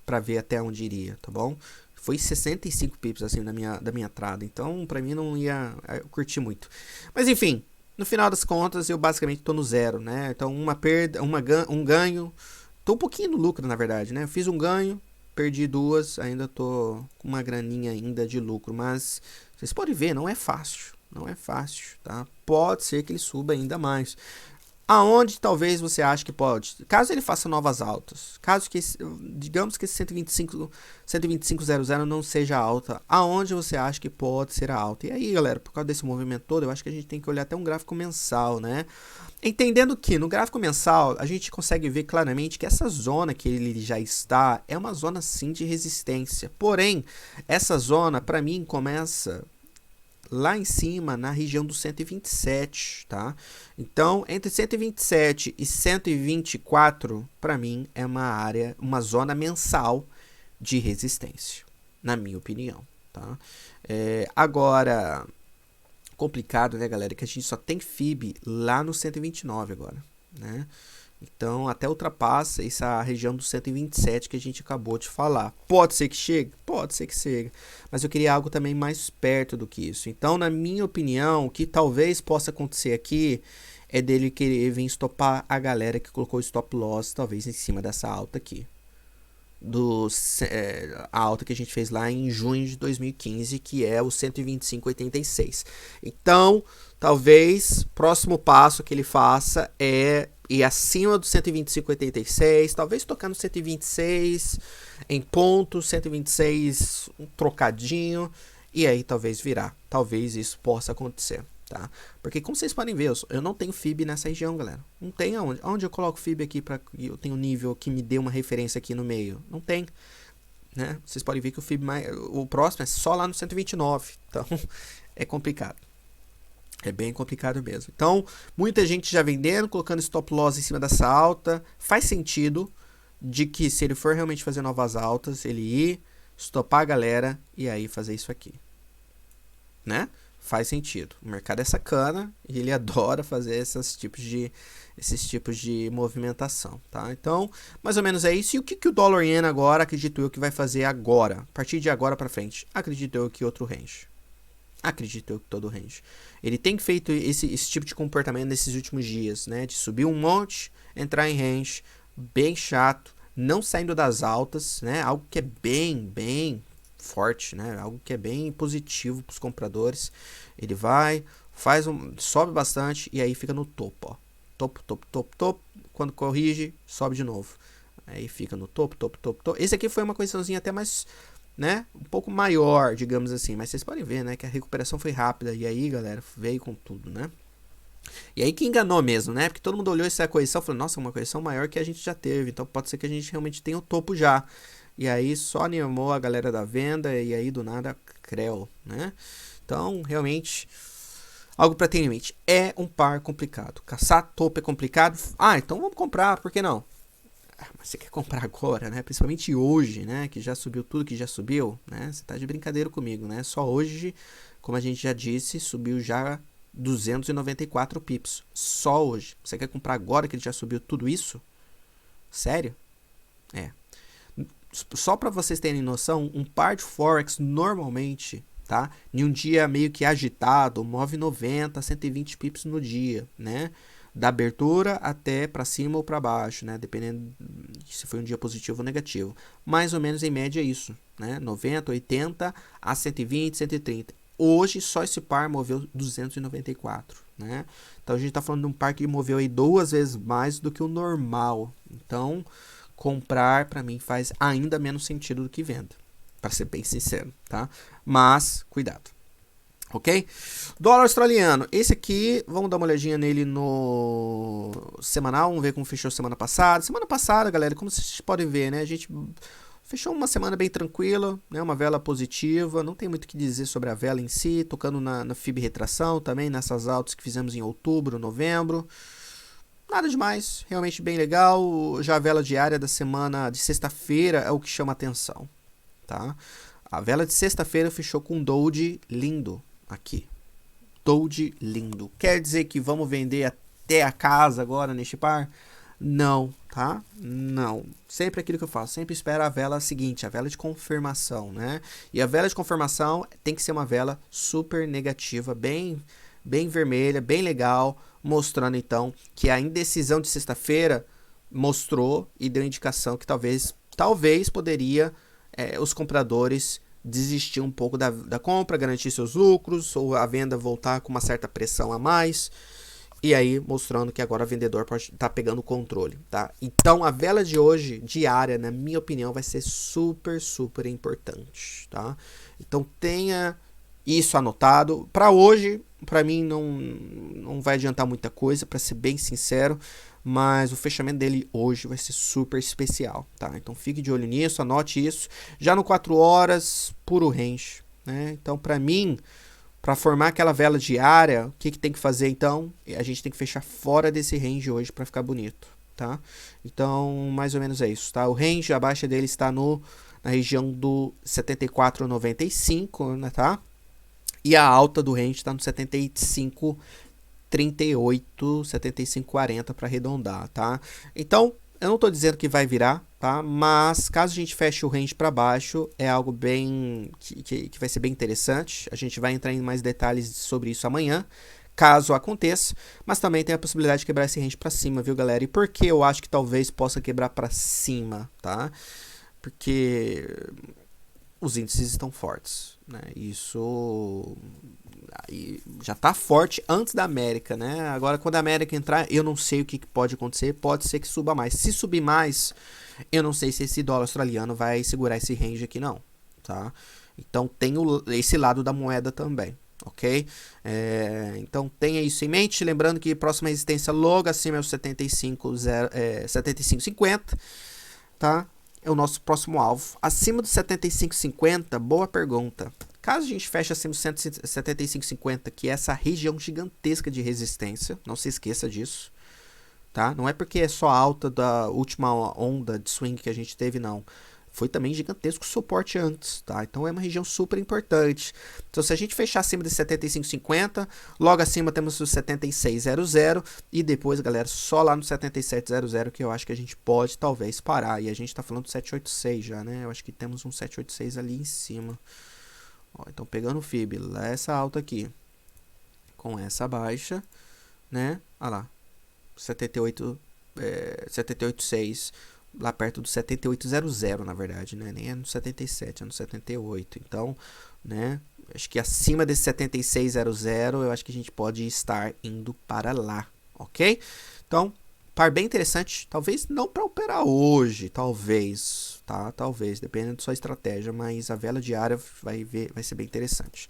pra ver até onde iria, tá bom? Foi 65 pips assim da minha entrada, então pra mim não ia curtir muito. Mas enfim, no final das contas eu basicamente tô no zero, né? Então uma perda, um ganho, tô um pouquinho no lucro na verdade, né? Eu fiz um ganho, perdi duas, ainda tô com uma graninha ainda de lucro, mas vocês podem ver, não é fácil, tá? Pode ser que ele suba ainda mais. Aonde talvez você ache que pode? Caso ele faça novas altas, caso que, digamos que esse 125,00 não seja alta, aonde você acha que pode ser a alta? E aí, galera, por causa desse movimento todo, eu acho que a gente tem que olhar até um gráfico mensal, né? Entendendo que no gráfico mensal a gente consegue ver claramente que essa zona que ele já está é uma zona sim de resistência. Porém, essa zona para mim começa lá em cima, na região do 127, tá? Então, entre 127 e 124, para mim, é uma zona mensal de resistência, na minha opinião, tá? Agora, complicado, né, galera, que a gente só tem FIB lá no 129 agora, né? Então, até ultrapassa essa região do 127 que a gente acabou de falar. Pode ser que chegue? Pode ser que chegue. Mas eu queria algo também mais perto do que isso. Então, na minha opinião, o que talvez possa acontecer aqui é dele querer vir estopar a galera que colocou stop loss, talvez em cima dessa alta aqui. A alta que a gente fez lá em junho de 2015, que é o 125,86. Então, talvez próximo passo que ele faça é ir acima do 125,86, talvez tocar no 126 em ponto, 126 um trocadinho, e aí talvez virar. Talvez isso possa acontecer. Tá? Porque como vocês podem ver, eu não tenho FIB nessa região, galera. Não tem aonde. Onde eu coloco FIB aqui para eu tenho um nível que me dê uma referência aqui no meio? Não tem, né? Vocês podem ver que o próximo é só lá no 129. Então, é complicado. É bem complicado mesmo. Então, muita gente já vendendo, colocando stop loss em cima dessa alta. Faz sentido de que se ele for realmente fazer novas altas, ele ir, stopar a galera e aí fazer isso aqui, né? Faz sentido. O mercado é sacana e ele adora fazer esses tipos de movimentação, tá? Então, mais ou menos é isso. E o que o dólar yen agora, acredito eu, que vai fazer agora? A partir de agora para frente, acredito eu que outro range. Acredito eu que todo range. Ele tem feito esse tipo de comportamento nesses últimos dias, né? De subir um monte, entrar em range, bem chato, não saindo das altas, né? Algo que é bem forte, né? Algo que é bem positivo para os compradores. Ele vai, sobe bastante e aí fica no topo, ó. Topo. Quando corrige, sobe de novo. Aí fica no topo. Esse aqui foi uma correçãozinha até mais, né? Um pouco maior, digamos assim. Mas vocês podem ver, né? Que a recuperação foi rápida. E aí, galera, veio com tudo, né? E aí que enganou mesmo, né? Porque todo mundo olhou essa correção e falou, nossa, uma correção maior que a gente já teve. Então pode ser que a gente realmente tenha o topo já. E aí só animou a galera da venda e aí do nada creu, né? Então, realmente, algo para ter em mente. É um par complicado. Caçar topo é complicado. Ah, então vamos comprar, por que não? Mas você quer comprar agora, né? Principalmente hoje, né? Que já subiu tudo que já subiu, né? Você tá de brincadeira comigo, né? Só hoje, como a gente já disse, subiu já 294 pips. Só hoje. Você quer comprar agora que ele já subiu tudo isso? Sério? É. Só para vocês terem noção, um par de Forex normalmente, tá? Em um dia meio que agitado, move 90, 120 pips no dia, né? Da abertura até para cima ou para baixo, né? Dependendo se foi um dia positivo ou negativo. Mais ou menos em média isso, né? 90, 80 a 120, 130. Hoje só esse par moveu 294, né? Então a gente está falando de um par que moveu aí 2 vezes mais do que o normal. Então, comprar para mim faz ainda menos sentido do que venda, para ser bem sincero, tá? Mas cuidado, ok? Dólar australiano, esse aqui, vamos dar uma olhadinha nele no semanal, vamos ver como fechou semana passada. Semana passada, galera, como vocês podem ver, né? A gente fechou uma semana bem tranquila, né? Uma vela positiva, não tem muito o que dizer sobre a vela em si, tocando na FIB retração também, nessas altas que fizemos em outubro, novembro. Nada demais, realmente bem legal. Já a vela diária da semana de sexta-feira é o que chama atenção, tá? A vela de sexta-feira fechou com um Doji lindo aqui. Doji lindo. Quer dizer que vamos vender até a casa agora neste par? Não, tá? Não. Sempre aquilo que eu faço, sempre espero a vela seguinte, a vela de confirmação, né? E a vela de confirmação tem que ser uma vela super negativa, bem vermelha, bem legal, mostrando então que a indecisão de sexta-feira mostrou e deu indicação que talvez poderia os compradores desistir um pouco da compra, garantir seus lucros, ou a venda voltar com uma certa pressão a mais, e aí mostrando que agora o vendedor pode estar pegando o controle, tá? Então a vela de hoje, diária, na minha opinião, vai ser super importante, tá? Então tenha isso anotado. Para hoje, para mim não vai adiantar muita coisa, para ser bem sincero, mas o fechamento dele hoje vai ser super especial, tá? Então fique de olho nisso, anote isso. Já no 4 horas, puro range, né? Então para mim, para formar aquela vela diária, o que tem que fazer então? A gente tem que fechar fora desse range hoje para ficar bonito, tá? Então mais ou menos é isso, tá? O range, a baixa dele está na região do 74,95, né, tá? E a alta do range está no 75,38, 75,40 para arredondar, tá? Então, eu não estou dizendo que vai virar, tá? Mas caso a gente feche o range para baixo, é algo bem que vai ser bem interessante. A gente vai entrar em mais detalhes sobre isso amanhã, caso aconteça. Mas também tem a possibilidade de quebrar esse range para cima, viu, galera? E por que eu acho que talvez possa quebrar para cima, tá? Porque os índices estão fortes, né? Isso aí já está forte antes da América, né? Agora, quando a América entrar, eu não sei o que pode acontecer. Pode ser que suba mais. Se subir mais, eu não sei se esse dólar australiano vai segurar esse range aqui, não, tá? Então, tem esse lado da moeda também, ok? Então, tenha isso em mente. Lembrando que próxima resistência logo acima é o 75,50, tá? É o nosso próximo alvo. Acima do 75,50, boa pergunta. Caso a gente feche acima do 75,50, que é essa região gigantesca de resistência, não se esqueça disso, tá? Não é porque é só alta da última onda de swing que a gente teve, não. Foi também gigantesco suporte antes, tá? Então é uma região super importante. Então se a gente fechar acima de 75,50, logo acima temos o 76,00 e depois, galera, só lá no 77,00 que eu acho que a gente pode talvez parar. E a gente tá falando do 786 já, né? Eu acho que temos um 786 ali em cima. Ó, então pegando o FIB, lá essa alta aqui com essa baixa, né? Olha lá, 78,6 lá perto do 78,00, na verdade, né? Nem é no 77, é no 78. Então, né? Acho que acima desse 76,00, eu acho que a gente pode estar indo para lá, ok? Então, par bem interessante. Talvez não para operar hoje, talvez, tá? Talvez, dependendo da sua estratégia, mas a vela diária vai ser bem interessante.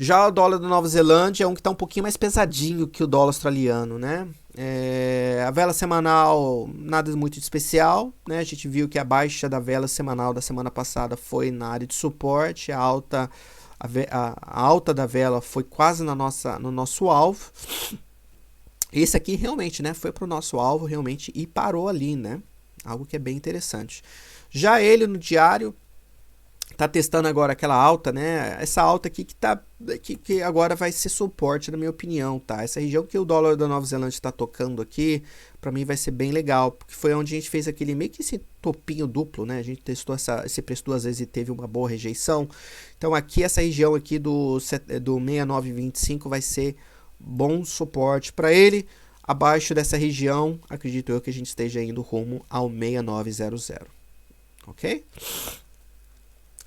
Já o dólar da Nova Zelândia é um que está um pouquinho mais pesadinho que o dólar australiano, né? A vela semanal, nada muito especial, né? A gente viu que a baixa da vela semanal da semana passada foi na área de suporte, a alta da vela foi quase no nosso alvo. Esse aqui realmente, né, foi para o nosso alvo realmente e parou ali, né? Algo que é bem interessante. Já ele no diário tá testando agora aquela alta, né? Essa alta aqui que agora vai ser suporte, na minha opinião, tá? Essa região que o dólar da Nova Zelândia está tocando aqui, para mim vai ser bem legal, porque foi onde a gente fez aquele meio que esse topinho duplo, né? A gente testou esse preço duas vezes e teve uma boa rejeição. Então aqui essa região aqui do 69,25 vai ser bom suporte para ele. Abaixo dessa região, acredito eu que a gente esteja indo rumo ao 6900, ok?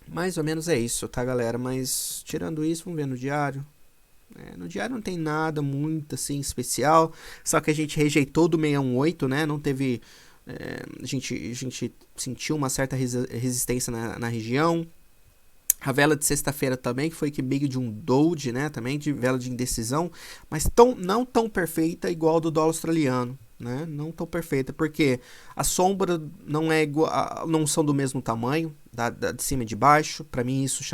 Mais ou menos é isso, tá, galera? Mas tirando isso, vamos ver no diário. No diário não tem nada muito assim especial, só que a gente rejeitou do 618, né? Não teve. A gente sentiu uma certa resistência na região. A vela de sexta-feira também, que foi que meio de um doji, né? Também de vela de indecisão, mas não tão perfeita igual do dólar australiano, né? Não tão perfeita, porque a sombra não é igual, não são do mesmo tamanho, de cima e de baixo. Para mim isso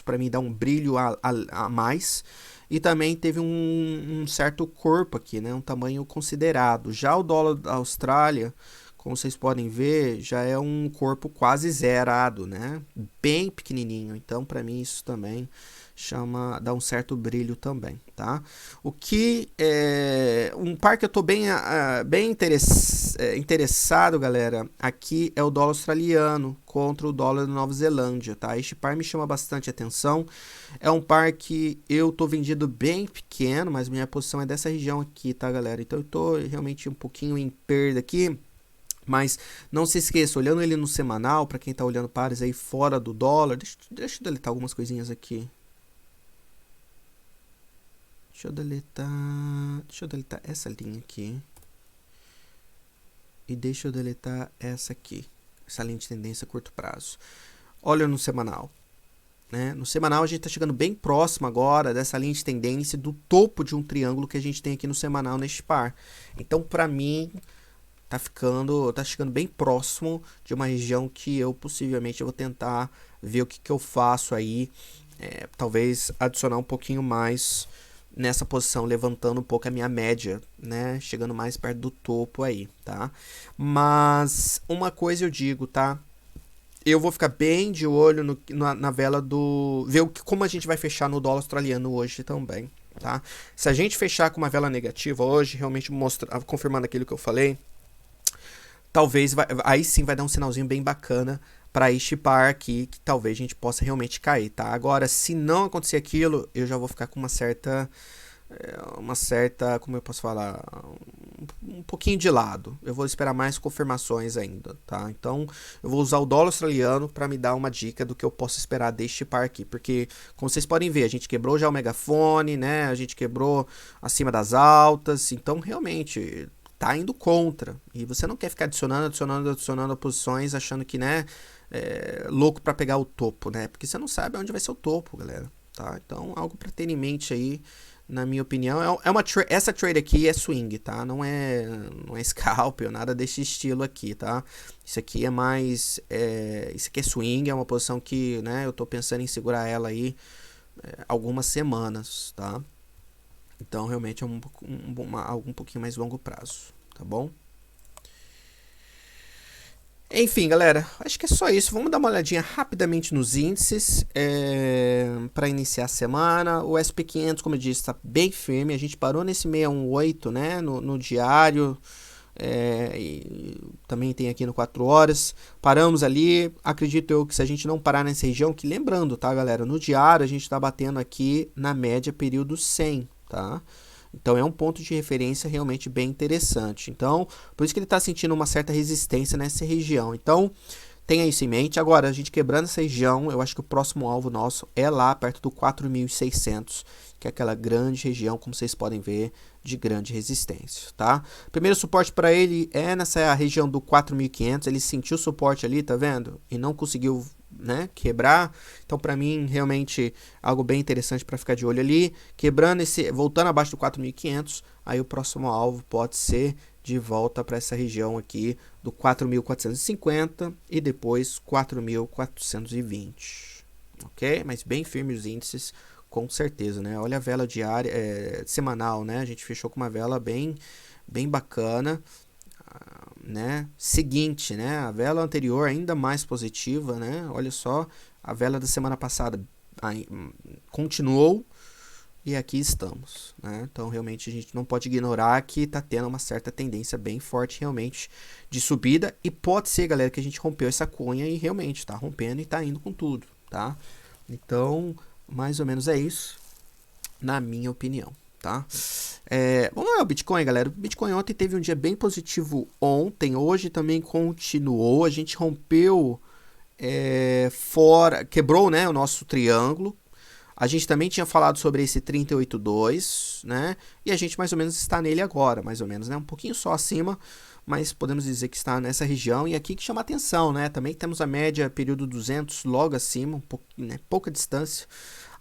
para mim dá um brilho a mais. E também teve um certo corpo aqui, né? Um tamanho considerado. Já o dólar da Austrália, como vocês podem ver, já é um corpo quase zerado, né? Bem pequenininho. Então, para mim, isso também dá um certo brilho também, tá? O que um par que eu tô bem interessado, galera, aqui é o dólar australiano contra o dólar da Nova Zelândia, tá? Este par me chama bastante atenção. É um par que eu tô vendido bem pequeno, mas minha posição é dessa região aqui, tá, galera? Então, eu tô realmente um pouquinho em perda aqui. Mas não se esqueça, olhando ele no semanal, para quem está olhando pares aí fora do dólar, deixa eu deletar algumas coisinhas aqui. Deixa eu deletar essa linha aqui. E deixa eu deletar essa aqui, essa linha de tendência a curto prazo. Olha no semanal. Né? No semanal a gente está chegando bem próximo agora dessa linha de tendência do topo de um triângulo que a gente tem aqui no semanal neste par. Então, para mim, tá chegando bem próximo de uma região que eu possivelmente vou tentar ver o que eu faço aí, talvez adicionar um pouquinho mais nessa posição, levantando um pouco a minha média, né, chegando mais perto do topo aí, tá? Mas uma coisa eu digo, tá? eu vou ficar bem de olho na vela do... Ver como a gente vai fechar no dólar australiano hoje também, tá? Se a gente fechar com uma vela negativa hoje, realmente confirmando aquilo que eu falei, talvez aí sim vai dar um sinalzinho bem bacana para este par aqui, que talvez a gente possa realmente cair, tá? Agora, se não acontecer aquilo, eu já vou ficar com uma certa, como eu posso falar, um pouquinho de lado. Eu vou esperar mais confirmações ainda, tá? Então, eu vou usar o dólar australiano para me dar uma dica do que eu posso esperar deste par aqui, porque, como vocês podem ver, a gente quebrou já o megafone, né? A gente quebrou acima das altas, então, realmente... tá indo contra, e você não quer ficar adicionando posições, achando que, né, louco para pegar o topo, né, porque você não sabe onde vai ser o topo, galera, tá? Então, algo para ter em mente aí, na minha opinião, essa trade aqui é swing, tá? Não é scalp ou nada desse estilo aqui, tá? Isso aqui é mais, isso aqui é swing, é uma posição que, né, eu tô pensando em segurar ela aí algumas semanas, tá? Então, realmente é algo um pouquinho mais longo prazo, tá bom? Enfim, galera, acho que é só isso. Vamos dar uma olhadinha rapidamente nos índices para iniciar a semana. O SP500, como eu disse, está bem firme. A gente parou nesse 618, né, no diário. E também tem aqui no 4 horas. Paramos ali. Acredito eu que se a gente não parar nessa região, que lembrando, tá, galera? No diário a gente está batendo aqui na média período 100. Tá? Então é um ponto de referência realmente bem interessante. Então, por isso que ele está sentindo uma certa resistência nessa região. Então, tenha isso em mente. Agora, a gente quebrando essa região, eu acho que o próximo alvo nosso é lá perto do 4.600, que é aquela grande região, como vocês podem ver, de grande resistência, tá? Primeiro suporte para ele é nessa região do 4.500. Ele sentiu suporte ali, tá vendo? E não conseguiu, né, quebrar. Então, para mim, realmente algo bem interessante para ficar de olho ali. Quebrando voltando abaixo do 4.500, aí o próximo alvo pode ser de volta para essa região aqui do 4.450 e depois 4.420, ok? Mas bem firme os índices, com certeza, né? Olha a vela diária, semanal, né? A gente fechou com uma vela bem bacana, né? Seguinte, né? A vela anterior ainda mais positiva, né? Olha só, a vela da semana passada continuou e aqui estamos, né? Então realmente a gente não pode ignorar que está tendo uma certa tendência bem forte realmente de subida, e pode ser, galera, que a gente rompeu essa cunha e realmente está rompendo e está indo com tudo, tá? Então, mais ou menos é isso, na minha opinião, tá? Vamos lá, o Bitcoin, galera. O Bitcoin ontem teve um dia bem positivo ontem, hoje também continuou, a gente rompeu quebrou, né, o nosso triângulo. A gente também tinha falado sobre esse 38.2, né? E a gente mais ou menos está nele agora, mais ou menos, né? Um pouquinho só acima, mas podemos dizer que está nessa região. E aqui que chama atenção, né? Também temos a média período 200 logo acima, né? Pouca distância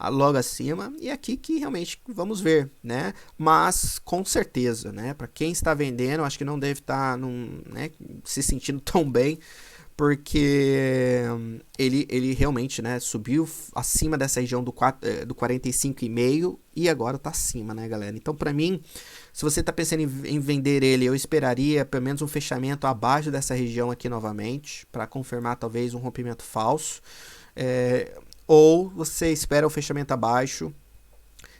logo acima. E aqui que realmente vamos ver, né? Mas com certeza, né? Para quem está vendendo, acho que não deve estar né, se sentindo tão bem, porque ele realmente, né, subiu acima dessa região do 45,5 e agora tá acima, né, galera? Então, para mim, se você tá pensando em vender ele, eu esperaria pelo menos um fechamento abaixo dessa região aqui novamente, para confirmar talvez um rompimento falso, ou você espera o fechamento abaixo,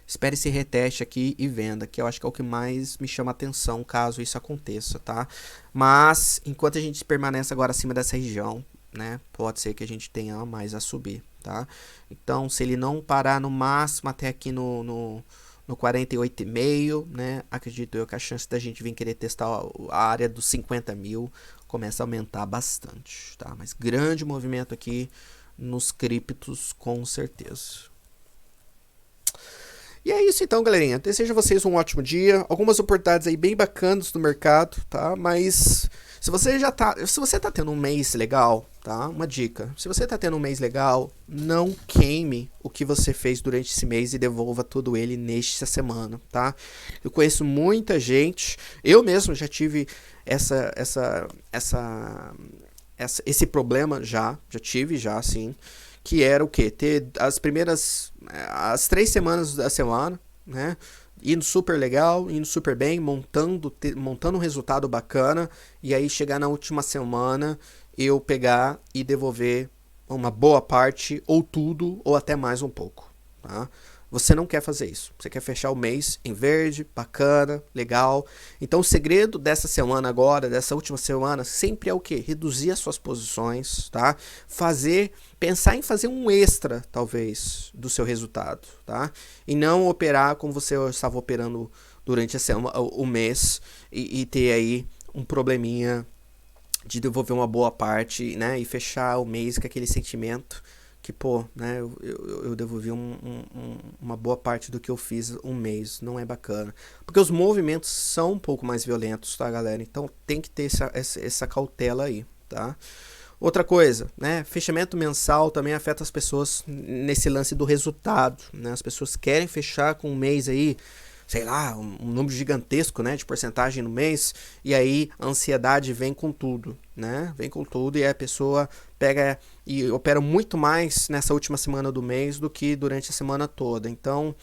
espere esse reteste aqui e venda, que eu acho que é o que mais me chama atenção caso isso aconteça, tá? Mas, enquanto a gente permanece agora acima dessa região, né, pode ser que a gente tenha mais a subir, tá? Então, se ele não parar no máximo até aqui no 48,5, né, acredito eu que a chance da gente vir querer testar a área dos 50 mil começa a aumentar bastante, tá? Mas grande movimento aqui nos criptos, com certeza. E é isso então, galerinha. Desejo a vocês um ótimo dia. Algumas oportunidades aí bem bacanas no mercado, tá? Mas se você tá tendo um mês legal, tá? Uma dica. Se você tá tendo um mês legal, não queime o que você fez durante esse mês e devolva todo ele nesta semana, tá? Eu conheço muita gente. Eu mesmo já tive esse problema já tive, sim. Que era o que? Ter as 3 semanas da semana, né? indo super legal, indo super bem, montando um resultado bacana, e aí chegar na última semana eu pegar e devolver uma boa parte, ou tudo, ou até mais um pouco, tá? Você não quer fazer isso. Você quer fechar o mês em verde, bacana, legal. Então o segredo dessa semana agora, dessa última semana, sempre é o quê? Reduzir as suas posições, tá? Pensar em fazer um extra, talvez, do seu resultado, tá? E não operar como você estava operando durante o mês e ter aí um probleminha de devolver uma boa parte, né? E fechar o mês com aquele sentimento que, pô, né, eu devolvi uma boa parte do que eu fiz um mês. Não é bacana. Porque os movimentos são um pouco mais violentos, tá, galera? Então tem que ter essa cautela aí, tá? Outra coisa, né? Fechamento mensal também afeta as pessoas nesse lance do resultado, né? As pessoas querem fechar com um mês aí, sei lá, um número gigantesco, né, de porcentagem no mês, e aí a ansiedade vem com tudo, né? Vem com tudo e a pessoa pega e opera muito mais nessa última semana do mês do que durante a semana toda. Então,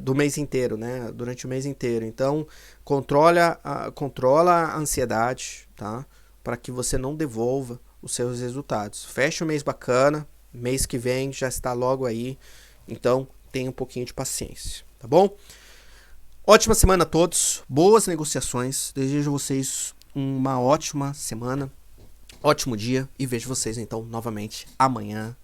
do mês inteiro, né? Durante o mês inteiro. Então, controla a ansiedade, tá? Para que você não devolva os seus resultados. Fecha o mês bacana, mês que vem já está logo aí. Então, tenha um pouquinho de paciência, tá bom? Ótima semana a todos, boas negociações, desejo a vocês uma ótima semana, ótimo dia e vejo vocês então novamente amanhã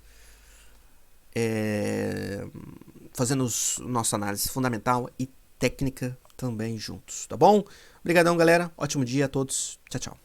fazendo nossa análise fundamental e técnica também juntos, tá bom? Obrigadão, galera, ótimo dia a todos, tchau, tchau.